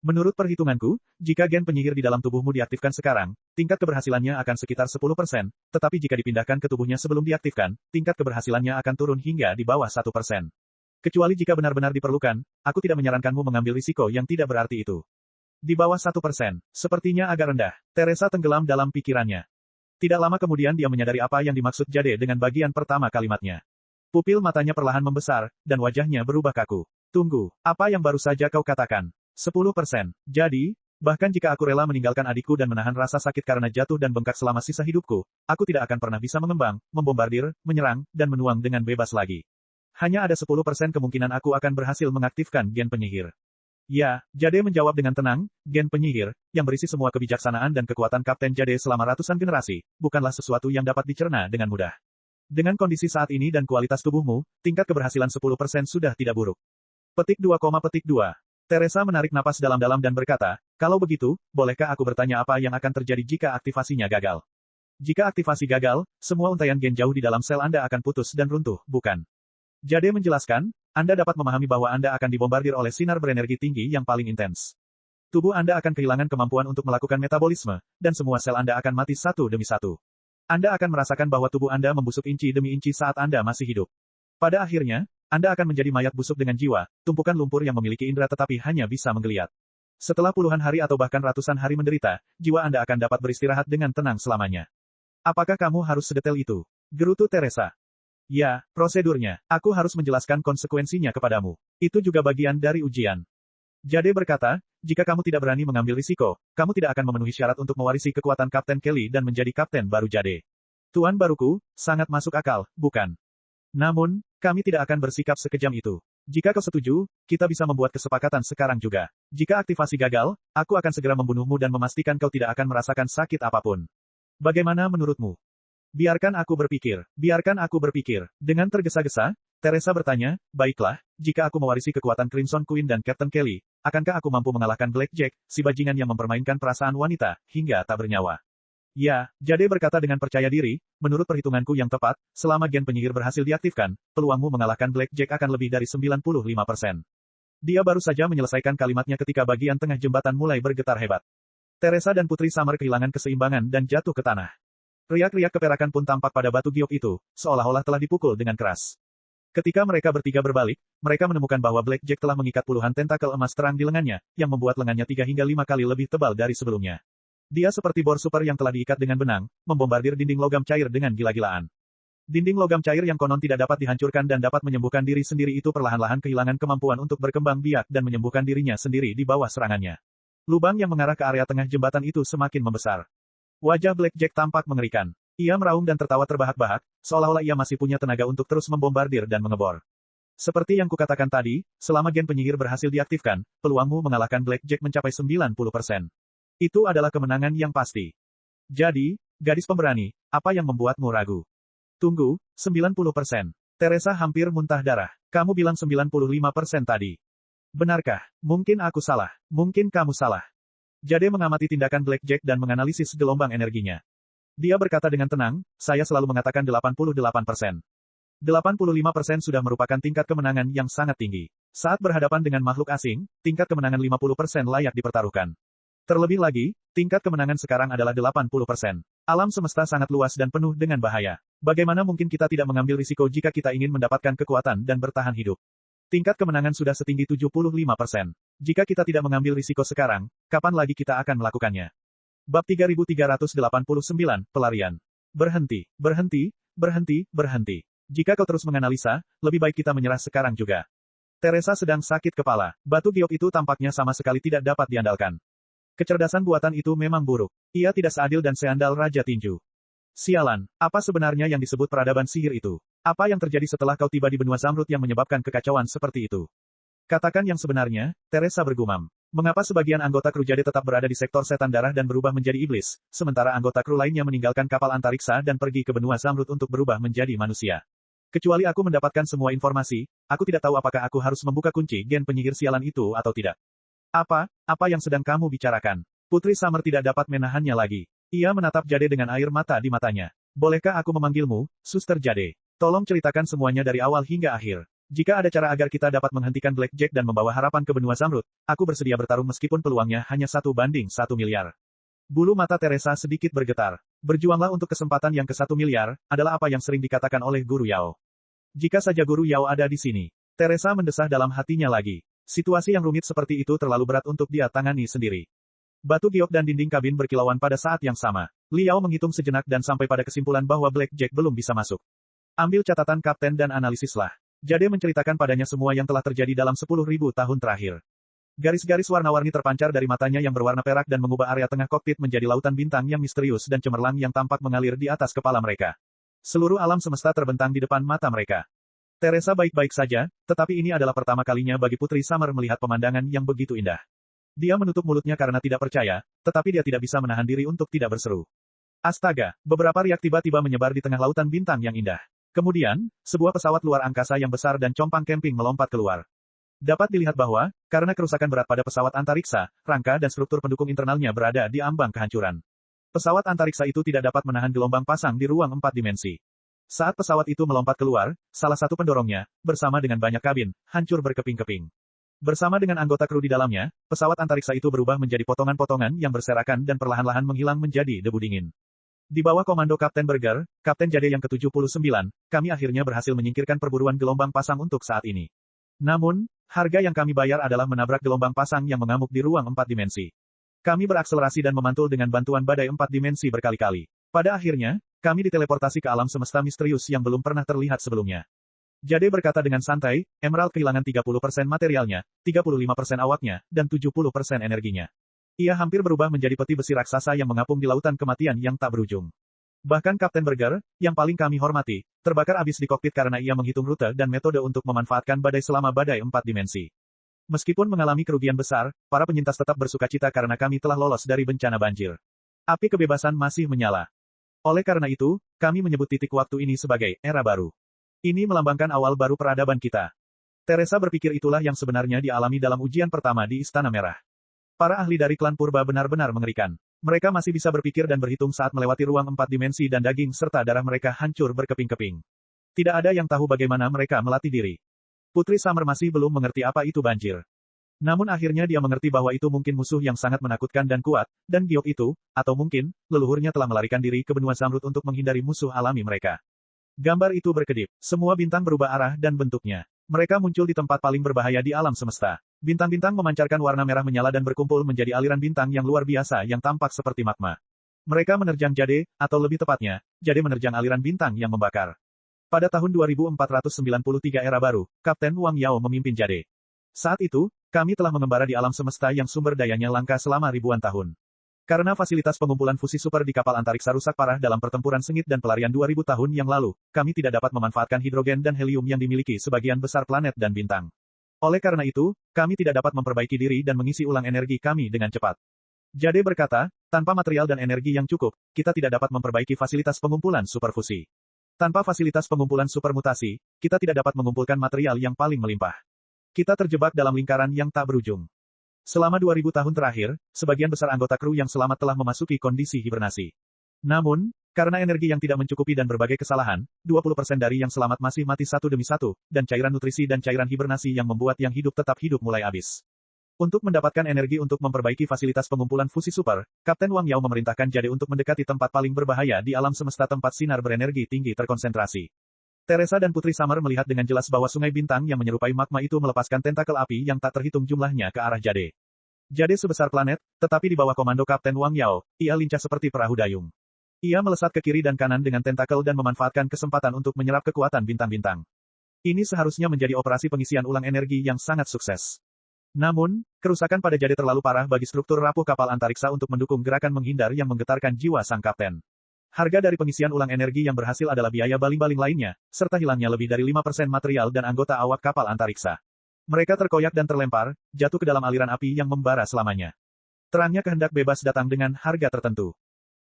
S1: Menurut perhitunganku, jika gen penyihir di dalam tubuhmu diaktifkan sekarang, tingkat keberhasilannya akan sekitar 10%, tetapi jika dipindahkan ke tubuhnya sebelum diaktifkan, tingkat keberhasilannya akan turun hingga di bawah 1%. Kecuali jika benar-benar diperlukan, aku tidak menyarankanmu mengambil risiko yang tidak berarti itu. Di bawah 1%, sepertinya agak rendah. Teresa tenggelam dalam pikirannya. Tidak lama kemudian dia menyadari apa yang dimaksud Jade dengan bagian pertama kalimatnya. Pupil matanya perlahan membesar, dan wajahnya berubah kaku. Tunggu, apa yang baru saja kau katakan? 10%. Jadi, bahkan jika aku rela meninggalkan adikku dan menahan rasa sakit karena jatuh dan bengkak selama sisa hidupku, aku tidak akan pernah bisa mengembang, membombardir, menyerang, dan menuang dengan bebas lagi. Hanya ada 10% kemungkinan aku akan berhasil mengaktifkan gen penyihir. Ya, Jade menjawab dengan tenang, gen penyihir, yang berisi semua kebijaksanaan dan kekuatan Kapten Jade selama ratusan generasi, bukanlah sesuatu yang dapat dicerna dengan mudah. Dengan kondisi saat ini dan kualitas tubuhmu, tingkat keberhasilan 10% sudah tidak buruk. Petik 2, Teresa menarik napas dalam-dalam dan berkata, kalau begitu, bolehkah aku bertanya apa yang akan terjadi jika aktivasinya gagal? Jika aktivasi gagal, semua untaian gen jauh di dalam sel Anda akan putus dan runtuh, bukan? Jade menjelaskan, Anda dapat memahami bahwa Anda akan dibombardir oleh sinar berenergi tinggi yang paling intens. Tubuh Anda akan kehilangan kemampuan untuk melakukan metabolisme, dan semua sel Anda akan mati satu demi satu. Anda akan merasakan bahwa tubuh Anda membusuk inci demi inci saat Anda masih hidup. Pada akhirnya, Anda akan menjadi mayat busuk dengan jiwa, tumpukan lumpur yang memiliki indera tetapi hanya bisa menggeliat. Setelah puluhan hari atau bahkan ratusan hari menderita, jiwa Anda akan dapat beristirahat dengan tenang selamanya. Apakah kamu harus sedetail itu? Gerutu Teresa. Ya, prosedurnya. Aku harus menjelaskan konsekuensinya kepadamu. Itu juga bagian dari ujian. Jade berkata, jika kamu tidak berani mengambil risiko, kamu tidak akan memenuhi syarat untuk mewarisi kekuatan Kapten Kelly dan menjadi Kapten baru Jade. Tuan baruku, sangat masuk akal, bukan? Namun, kami tidak akan bersikap sekejam itu. Jika kau setuju, kita bisa membuat kesepakatan sekarang juga. Jika aktivasi gagal, aku akan segera membunuhmu dan memastikan kau tidak akan merasakan sakit apapun. Bagaimana menurutmu? Biarkan aku berpikir. Biarkan aku berpikir. Dengan tergesa-gesa, Teresa bertanya, baiklah, jika aku mewarisi kekuatan Crimson Queen dan Captain Kelly, akankah aku mampu mengalahkan Blackjack, si bajingan yang mempermainkan perasaan wanita, hingga tak bernyawa? Ya, Jade berkata dengan percaya diri, menurut perhitunganku yang tepat, selama gen penyihir berhasil diaktifkan, peluangmu mengalahkan Blackjack akan lebih dari 95%. Dia baru saja menyelesaikan kalimatnya ketika bagian tengah jembatan mulai bergetar hebat. Teresa dan Putri Summer kehilangan keseimbangan dan jatuh ke tanah. Riak-riak keperakan pun tampak pada batu giok itu, seolah-olah telah dipukul dengan keras. Ketika mereka bertiga berbalik, mereka menemukan bahwa Blackjack telah mengikat puluhan tentakel emas terang di lengannya, yang membuat lengannya 3 hingga 5 kali lebih tebal dari sebelumnya. Dia seperti bor super yang telah diikat dengan benang, membombardir dinding logam cair dengan gila-gilaan. Dinding logam cair yang konon tidak dapat dihancurkan dan dapat menyembuhkan diri sendiri itu perlahan-lahan kehilangan kemampuan untuk berkembang biak dan menyembuhkan dirinya sendiri di bawah serangannya. Lubang yang mengarah ke area tengah jembatan itu semakin membesar. Wajah Blackjack tampak mengerikan. Ia meraung dan tertawa terbahak-bahak, seolah-olah ia masih punya tenaga untuk terus membombardir dan mengebor. Seperti yang kukatakan tadi, selama gen penyihir berhasil diaktifkan, peluangmu mengalahkan Blackjack mencapai 90%. Itu adalah kemenangan yang pasti. Jadi, gadis pemberani, apa yang membuatmu ragu? Tunggu, 90%. Teresa hampir muntah darah. Kamu bilang 95% tadi. Benarkah? Mungkin aku salah. Mungkin kamu salah. Jade mengamati tindakan Blackjack dan menganalisis gelombang energinya. Dia berkata dengan tenang, saya selalu mengatakan 88%. 85% sudah merupakan tingkat kemenangan yang sangat tinggi. Saat berhadapan dengan makhluk asing, tingkat kemenangan 50% layak dipertaruhkan. Terlebih lagi, tingkat kemenangan sekarang adalah 80%. Alam semesta sangat luas dan penuh dengan bahaya. Bagaimana mungkin kita tidak mengambil risiko jika kita ingin mendapatkan kekuatan dan bertahan hidup? Tingkat kemenangan sudah setinggi 75%. Jika kita tidak mengambil risiko sekarang, kapan lagi kita akan melakukannya? Bab 3389, Pelarian. Berhenti, berhenti, berhenti, berhenti. Jika kau terus menganalisa, lebih baik kita menyerah sekarang juga. Teresa sedang sakit kepala. Batu giok itu tampaknya sama sekali tidak dapat diandalkan. Kecerdasan buatan itu memang buruk. Ia tidak seadil dan seandal Raja Tinju. Sialan, apa sebenarnya yang disebut peradaban sihir itu? Apa yang terjadi setelah kau tiba di benua Zamrud yang menyebabkan kekacauan seperti itu? Katakan yang sebenarnya, Teresa bergumam. Mengapa sebagian anggota kru Jade tetap berada di sektor setan darah dan berubah menjadi iblis, sementara anggota kru lainnya meninggalkan kapal antariksa dan pergi ke benua Zamrud untuk berubah menjadi manusia? Kecuali aku mendapatkan semua informasi, aku tidak tahu apakah aku harus membuka kunci gen penyihir sialan itu atau tidak. Apa yang sedang kamu bicarakan? Putri Summer tidak dapat menahannya lagi. Ia menatap Jade dengan air mata di matanya. Bolehkah aku memanggilmu, Suster Jade? Tolong ceritakan semuanya dari awal hingga akhir. Jika ada cara agar kita dapat menghentikan Blackjack dan membawa harapan ke benua Zamrud, aku bersedia bertarung meskipun peluangnya hanya 1 banding 1 miliar. Bulu mata Teresa sedikit bergetar. Berjuanglah untuk kesempatan yang ke 1 miliar, adalah apa yang sering dikatakan oleh Guru Yao. Jika saja Guru Yao ada di sini. Teresa mendesah dalam hatinya lagi. Situasi yang rumit seperti itu terlalu berat untuk dia tangani sendiri. Batu giok dan dinding kabin berkilauan pada saat yang sama. Liao menghitung sejenak dan sampai pada kesimpulan bahwa Blackjack belum bisa masuk. Ambil catatan kapten dan analisislah. Jade menceritakan padanya semua yang telah terjadi dalam 10.000 tahun terakhir. Garis-garis warna-warni terpancar dari matanya yang berwarna perak dan mengubah area tengah kokpit menjadi lautan bintang yang misterius dan cemerlang yang tampak mengalir di atas kepala mereka. Seluruh alam semesta terbentang di depan mata mereka. Teresa baik-baik saja, tetapi ini adalah pertama kalinya bagi Putri Summer melihat pemandangan yang begitu indah. Dia menutup mulutnya karena tidak percaya, tetapi dia tidak bisa menahan diri untuk tidak berseru. Astaga, beberapa riak tiba-tiba menyebar di tengah lautan bintang yang indah. Kemudian, sebuah pesawat luar angkasa yang besar dan compang-camping melompat keluar. Dapat dilihat bahwa, karena kerusakan berat pada pesawat antariksa, rangka dan struktur pendukung internalnya berada di ambang kehancuran. Pesawat antariksa itu tidak dapat menahan gelombang pasang di ruang 4 dimensi. Saat pesawat itu melompat keluar, salah satu pendorongnya, bersama dengan banyak kabin, hancur berkeping-keping. Bersama dengan anggota kru di dalamnya, pesawat antariksa itu berubah menjadi potongan-potongan yang berserakan dan perlahan-lahan menghilang menjadi debu dingin. Di bawah komando Kapten Berger, Kapten Jade yang ke-79, kami akhirnya berhasil menyingkirkan perburuan gelombang pasang untuk saat ini. Namun, harga yang kami bayar adalah menabrak gelombang pasang yang mengamuk di ruang 4 dimensi. Kami berakselerasi dan memantul dengan bantuan badai 4 dimensi berkali-kali. Pada akhirnya, kami diteleportasi ke alam semesta misterius yang belum pernah terlihat sebelumnya. Jade berkata dengan santai, Emerald kehilangan 30% materialnya, 35% awaknya, dan 70% energinya. Ia hampir berubah menjadi peti besi raksasa yang mengapung di lautan kematian yang tak berujung. Bahkan Kapten Berger, yang paling kami hormati, terbakar abis di kokpit karena ia menghitung rute dan metode untuk memanfaatkan badai selama badai 4 dimensi. Meskipun mengalami kerugian besar, para penyintas tetap bersukacita karena kami telah lolos dari bencana banjir. Api kebebasan masih menyala. Oleh karena itu, kami menyebut titik waktu ini sebagai era baru. Ini melambangkan awal baru peradaban kita. Teresa berpikir itulah yang sebenarnya dialami dalam ujian pertama di Istana Merah. Para ahli dari klan purba benar-benar mengerikan. Mereka masih bisa berpikir dan berhitung saat melewati ruang 4 dimensi dan daging serta darah mereka hancur berkeping-keping. Tidak ada yang tahu bagaimana mereka melatih diri. Putri Summer masih belum mengerti apa itu banjir. Namun akhirnya dia mengerti bahwa itu mungkin musuh yang sangat menakutkan dan kuat, dan giok itu, atau mungkin, leluhurnya telah melarikan diri ke benua Zamrud untuk menghindari musuh alami mereka. Gambar itu berkedip. Semua bintang berubah arah dan bentuknya. Mereka muncul di tempat paling berbahaya di alam semesta. Bintang-bintang memancarkan warna merah menyala dan berkumpul menjadi aliran bintang yang luar biasa yang tampak seperti magma. Mereka menerjang Jade, atau lebih tepatnya, Jade menerjang aliran bintang yang membakar. Pada tahun 2493 era baru, Kapten Wang Yao memimpin Jade. Saat itu, kami telah mengembara di alam semesta yang sumber dayanya langka selama ribuan tahun. Karena fasilitas pengumpulan fusi super di kapal antariksa rusak parah dalam pertempuran sengit dan pelarian 2000 tahun yang lalu, kami tidak dapat memanfaatkan hidrogen dan helium yang dimiliki sebagian besar planet dan bintang. Oleh karena itu, kami tidak dapat memperbaiki diri dan mengisi ulang energi kami dengan cepat. Jade berkata, tanpa material dan energi yang cukup, kita tidak dapat memperbaiki fasilitas pengumpulan superfusi. Tanpa fasilitas pengumpulan supermutasi, kita tidak dapat mengumpulkan material yang paling melimpah. Kita terjebak dalam lingkaran yang tak berujung. Selama 2000 tahun terakhir, sebagian besar anggota kru yang selamat telah memasuki kondisi hibernasi. Namun, karena energi yang tidak mencukupi dan berbagai kesalahan, 20% dari yang selamat masih mati satu demi satu, dan cairan nutrisi dan cairan hibernasi yang membuat yang hidup tetap hidup mulai habis. Untuk mendapatkan energi untuk memperbaiki fasilitas pengumpulan fusi super, Kapten Wang Yao memerintahkan Jade untuk mendekati tempat paling berbahaya di alam semesta tempat sinar berenergi tinggi terkonsentrasi. Teresa dan Putri Summer melihat dengan jelas bahwa sungai bintang yang menyerupai magma itu melepaskan tentakel api yang tak terhitung jumlahnya ke arah Jade. Jade sebesar planet, tetapi di bawah komando Kapten Wang Yao, ia lincah seperti perahu dayung. Ia melesat ke kiri dan kanan dengan tentakel dan memanfaatkan kesempatan untuk menyerap kekuatan bintang-bintang. Ini seharusnya menjadi operasi pengisian ulang energi yang sangat sukses. Namun, kerusakan pada Jade terlalu parah bagi struktur rapuh kapal antariksa untuk mendukung gerakan menghindar yang menggetarkan jiwa sang kapten. Harga dari pengisian ulang energi yang berhasil adalah biaya baling-baling lainnya, serta hilangnya lebih dari 5% material dan anggota awak kapal antariksa. Mereka terkoyak dan terlempar, jatuh ke dalam aliran api yang membara selamanya. Terangnya kehendak bebas datang dengan harga tertentu.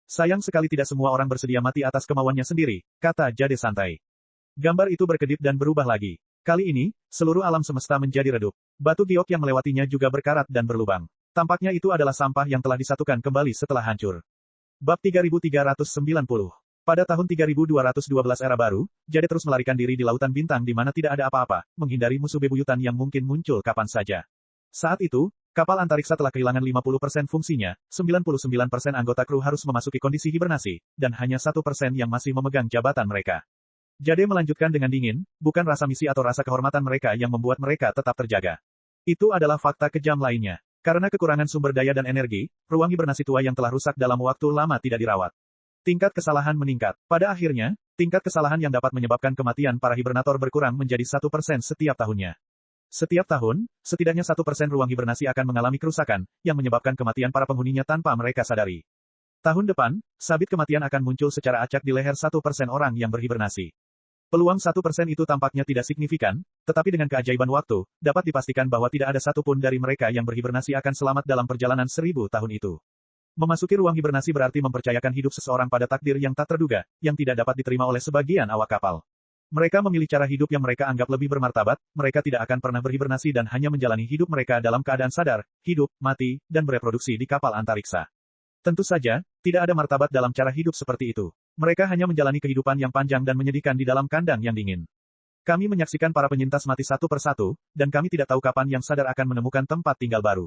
S1: Sayang sekali tidak semua orang bersedia mati atas kemauannya sendiri, kata Jade santai. Gambar itu berkedip dan berubah lagi. Kali ini, seluruh alam semesta menjadi redup. Batu giok yang melewatinya juga berkarat dan berlubang. Tampaknya itu adalah sampah yang telah disatukan kembali setelah hancur. Bab 3390. Pada tahun 3212 era baru, Jade terus melarikan diri di lautan bintang di mana tidak ada apa-apa, menghindari musuh bebuyutan yang mungkin muncul kapan saja. Saat itu, kapal antariksa telah kehilangan 50% fungsinya, 99% anggota kru harus memasuki kondisi hibernasi, dan hanya 1% yang masih memegang jabatan mereka. Jade melanjutkan dengan dingin, bukan rasa misi atau rasa kehormatan mereka yang membuat mereka tetap terjaga. Itu adalah fakta kejam lainnya. Karena kekurangan sumber daya dan energi, ruang hibernasi tua yang telah rusak dalam waktu lama tidak dirawat. Tingkat kesalahan meningkat. Pada akhirnya, tingkat kesalahan yang dapat menyebabkan kematian para hibernator berkurang menjadi 1% setiap tahunnya. Setiap tahun, setidaknya 1% ruang hibernasi akan mengalami kerusakan, yang menyebabkan kematian para penghuninya tanpa mereka sadari. Tahun depan, sabit kematian akan muncul secara acak di leher 1% orang yang berhibernasi. Peluang 1% itu tampaknya tidak signifikan, tetapi dengan keajaiban waktu, dapat dipastikan bahwa tidak ada satupun dari mereka yang berhibernasi akan selamat dalam perjalanan 1000 tahun itu. Memasuki ruang hibernasi berarti mempercayakan hidup seseorang pada takdir yang tak terduga, yang tidak dapat diterima oleh sebagian awak kapal. Mereka memilih cara hidup yang mereka anggap lebih bermartabat, mereka tidak akan pernah berhibernasi dan hanya menjalani hidup mereka dalam keadaan sadar, hidup, mati, dan bereproduksi di kapal antariksa. Tentu saja, tidak ada martabat dalam cara hidup seperti itu. Mereka hanya menjalani kehidupan yang panjang dan menyedihkan di dalam kandang yang dingin. Kami menyaksikan para penyintas mati satu persatu, dan kami tidak tahu kapan yang sadar akan menemukan tempat tinggal baru.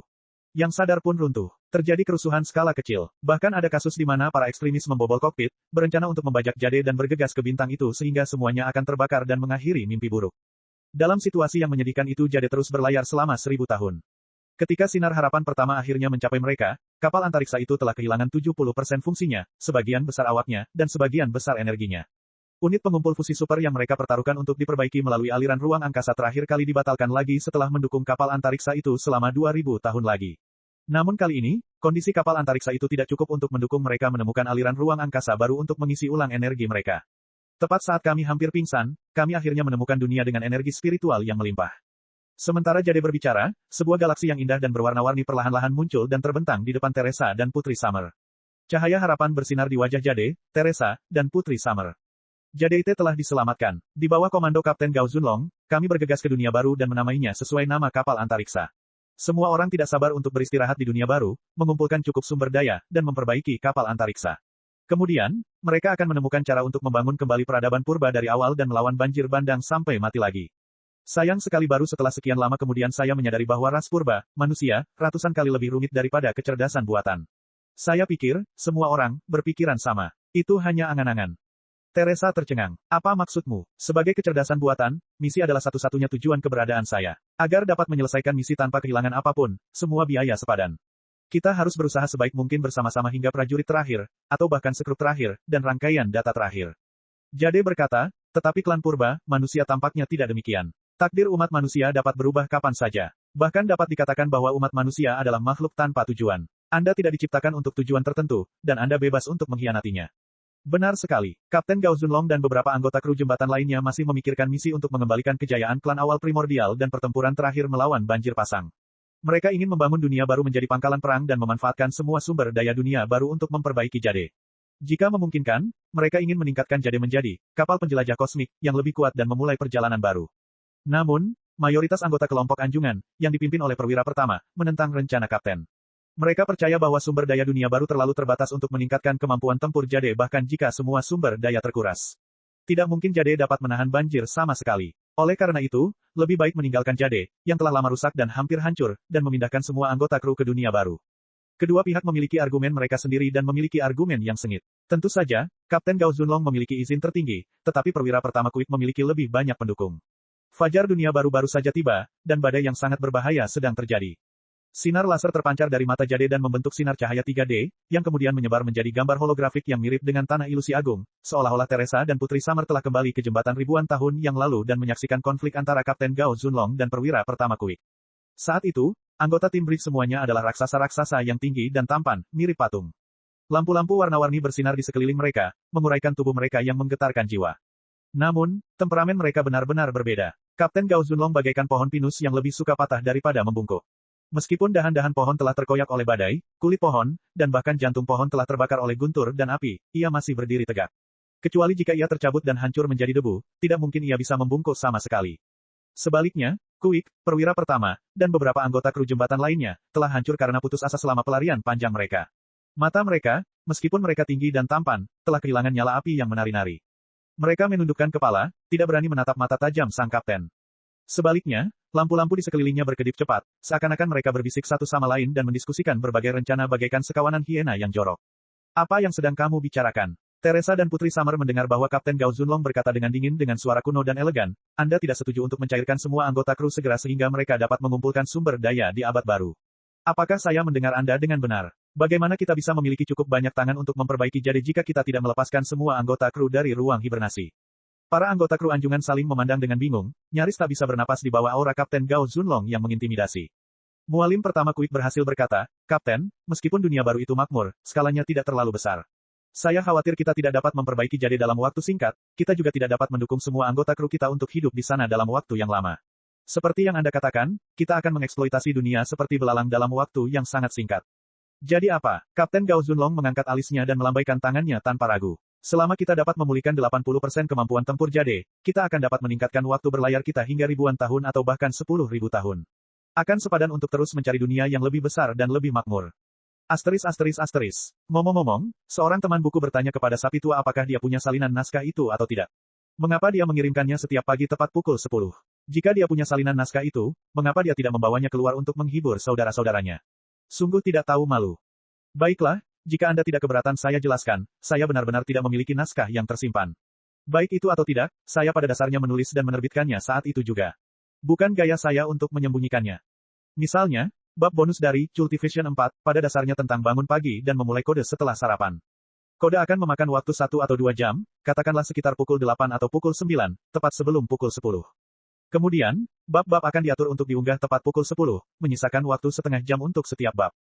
S1: Yang sadar pun runtuh. Terjadi kerusuhan skala kecil. Bahkan ada kasus di mana para ekstremis membobol kokpit, berencana untuk membajak Jade dan bergegas ke bintang itu sehingga semuanya akan terbakar dan mengakhiri mimpi buruk. Dalam situasi yang menyedihkan itu Jade terus berlayar selama 1000 tahun. Ketika sinar harapan pertama akhirnya mencapai mereka, kapal antariksa itu telah kehilangan 70% fungsinya, sebagian besar awaknya, dan sebagian besar energinya. Unit pengumpul fusi super yang mereka pertaruhkan untuk diperbaiki melalui aliran ruang angkasa terakhir kali dibatalkan lagi setelah mendukung kapal antariksa itu selama 2000 tahun lagi. Namun kali ini, kondisi kapal antariksa itu tidak cukup untuk mendukung mereka menemukan aliran ruang angkasa baru untuk mengisi ulang energi mereka. Tepat saat kami hampir pingsan, kami akhirnya menemukan dunia dengan energi spiritual yang melimpah. Sementara Jade berbicara, sebuah galaksi yang indah dan berwarna-warni perlahan-lahan muncul dan terbentang di depan Teresa dan Putri Summer. Cahaya harapan bersinar di wajah Jade, Teresa, dan Putri Summer. Jade telah diselamatkan. Di bawah komando Kapten Gao Zunlong, kami bergegas ke dunia baru dan menamainya sesuai nama kapal antariksa. Semua orang tidak sabar untuk beristirahat di dunia baru, mengumpulkan cukup sumber daya, dan memperbaiki kapal antariksa. Kemudian, mereka akan menemukan cara untuk membangun kembali peradaban purba dari awal dan melawan banjir bandang sampai mati lagi. Sayang sekali baru setelah sekian lama kemudian saya menyadari bahwa ras purba, manusia, ratusan kali lebih rumit daripada kecerdasan buatan. Saya pikir, semua orang, berpikiran sama. Itu hanya angan-angan. Teresa tercengang. Apa maksudmu? Sebagai kecerdasan buatan, misi adalah satu-satunya tujuan keberadaan saya. Agar dapat menyelesaikan misi tanpa kehilangan apapun, semua biaya sepadan. Kita harus berusaha sebaik mungkin bersama-sama hingga prajurit terakhir, atau bahkan sekrup terakhir, dan rangkaian data terakhir. Jade berkata, tetapi klan purba, manusia tampaknya tidak demikian. Takdir umat manusia dapat berubah kapan saja. Bahkan dapat dikatakan bahwa umat manusia adalah makhluk tanpa tujuan. Anda tidak diciptakan untuk tujuan tertentu, dan Anda bebas untuk mengkhianatinya. Benar sekali. Kapten Gao Zunlong dan beberapa anggota kru jembatan lainnya masih memikirkan misi untuk mengembalikan kejayaan klan awal primordial dan pertempuran terakhir melawan banjir pasang. Mereka ingin membangun dunia baru menjadi pangkalan perang dan memanfaatkan semua sumber daya dunia baru untuk memperbaiki Jade. Jika memungkinkan, mereka ingin meningkatkan Jade menjadi kapal penjelajah kosmik yang lebih kuat dan memulai perjalanan baru. Namun, mayoritas anggota kelompok anjungan, yang dipimpin oleh perwira pertama, menentang rencana Kapten. Mereka percaya bahwa sumber daya dunia baru terlalu terbatas untuk meningkatkan kemampuan tempur Jade bahkan jika semua sumber daya terkuras. Tidak mungkin Jade dapat menahan banjir sama sekali. Oleh karena itu, lebih baik meninggalkan Jade, yang telah lama rusak dan hampir hancur, dan memindahkan semua anggota kru ke dunia baru. Kedua pihak memiliki argumen mereka sendiri dan memiliki argumen yang sengit. Tentu saja, Kapten Gao Zunlong memiliki izin tertinggi, tetapi perwira pertama Quick memiliki lebih banyak pendukung. Fajar dunia baru saja tiba, dan badai yang sangat berbahaya sedang terjadi. Sinar laser terpancar dari mata Jade dan membentuk sinar cahaya 3D, yang kemudian menyebar menjadi gambar holografik yang mirip dengan tanah ilusi agung, seolah-olah Teresa dan Putri Summer telah kembali ke jembatan ribuan tahun yang lalu dan menyaksikan konflik antara Kapten Gao Zunlong dan perwira pertama Quick. Saat itu, anggota tim Bridge semuanya adalah raksasa-raksasa yang tinggi dan tampan, mirip patung. Lampu-lampu warna-warni bersinar di sekeliling mereka, menguraikan tubuh mereka yang menggetarkan jiwa. Namun, temperamen mereka benar-benar berbeda. Kapten Gao Zunlong bagaikan pohon pinus yang lebih suka patah daripada membungkuk. Meskipun dahan-dahan pohon telah terkoyak oleh badai, kulit pohon, dan bahkan jantung pohon telah terbakar oleh guntur dan api, ia masih berdiri tegak. Kecuali jika ia tercabut dan hancur menjadi debu, tidak mungkin ia bisa membungkuk sama sekali. Sebaliknya, Quick, perwira pertama, dan beberapa anggota kru jembatan lainnya, telah hancur karena putus asa selama pelarian panjang mereka. Mata mereka, meskipun mereka tinggi dan tampan, telah kehilangan nyala api yang menari-nari. Mereka menundukkan kepala, tidak berani menatap mata tajam sang kapten. Sebaliknya, lampu-lampu di sekelilingnya berkedip cepat, seakan-akan mereka berbisik satu sama lain dan mendiskusikan berbagai rencana bagaikan sekawanan hiena yang jorok. Apa yang sedang kamu bicarakan? Teresa dan Putri Summer mendengar bahwa Kapten Gao Zunlong berkata dengan dingin dengan suara kuno dan elegan, Anda tidak setuju untuk mencairkan semua anggota kru segera sehingga mereka dapat mengumpulkan sumber daya di abad baru. Apakah saya mendengar Anda dengan benar? Bagaimana kita bisa memiliki cukup banyak tangan untuk memperbaiki Jade jika kita tidak melepaskan semua anggota kru dari ruang hibernasi? Para anggota kru anjungan saling memandang dengan bingung, nyaris tak bisa bernapas di bawah aura Kapten Gao Zunlong yang mengintimidasi. Mualim pertama Quick berhasil berkata, Kapten, meskipun dunia baru itu makmur, skalanya tidak terlalu besar. Saya khawatir kita tidak dapat memperbaiki Jade dalam waktu singkat, kita juga tidak dapat mendukung semua anggota kru kita untuk hidup di sana dalam waktu yang lama. Seperti yang Anda katakan, kita akan mengeksploitasi dunia seperti belalang dalam waktu yang sangat singkat. Jadi apa? Kapten Gao Zunlong mengangkat alisnya dan melambaikan tangannya tanpa ragu. Selama kita dapat memulihkan 80% kemampuan tempur Jade, kita akan dapat meningkatkan waktu berlayar kita hingga ribuan tahun atau bahkan 10.000 tahun. Akan sepadan untuk terus mencari dunia yang lebih besar dan lebih makmur. Ngomong-ngomong, seorang teman buku bertanya kepada sapi tua apakah dia punya salinan naskah itu atau tidak. Mengapa dia mengirimkannya setiap pagi tepat pukul 10? Jika dia punya salinan naskah itu, mengapa dia tidak membawanya keluar untuk menghibur saudara-saudaranya? Sungguh tidak tahu malu. Baiklah, jika Anda tidak keberatan saya jelaskan, saya benar-benar tidak memiliki naskah yang tersimpan. Baik itu atau tidak, saya pada dasarnya menulis dan menerbitkannya saat itu juga. Bukan gaya saya untuk menyembunyikannya. Misalnya, bab bonus dari Cultivation 4, pada dasarnya tentang bangun pagi dan memulai kode setelah sarapan. Kode akan memakan waktu 1 atau 2 jam, katakanlah sekitar pukul 8 atau pukul 9, tepat sebelum pukul 10. Kemudian, bab-bab akan diatur untuk diunggah tepat pukul 10, menyisakan waktu setengah jam untuk setiap bab.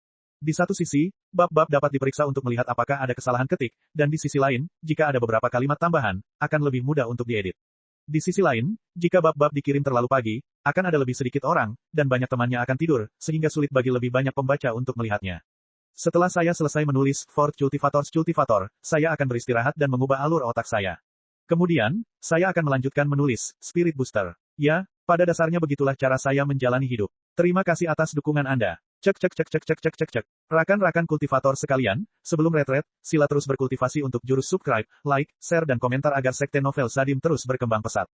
S1: Di satu sisi, bab-bab dapat diperiksa untuk melihat apakah ada kesalahan ketik, dan di sisi lain, jika ada beberapa kalimat tambahan, akan lebih mudah untuk diedit. Di sisi lain, jika bab-bab dikirim terlalu pagi, akan ada lebih sedikit orang, dan banyak temannya akan tidur, sehingga sulit bagi lebih banyak pembaca untuk melihatnya. Setelah saya selesai menulis Fort Cultivator, saya akan beristirahat dan mengubah alur otak saya. Kemudian, saya akan melanjutkan menulis Spirit Booster. Ya, pada dasarnya begitulah cara saya menjalani hidup. Terima kasih atas dukungan Anda. Cek. Rakan-rakan kultivator sekalian, sebelum retret, sila terus berkultivasi untuk jurus subscribe, like, share dan komentar agar sekte novel Sadim terus berkembang pesat.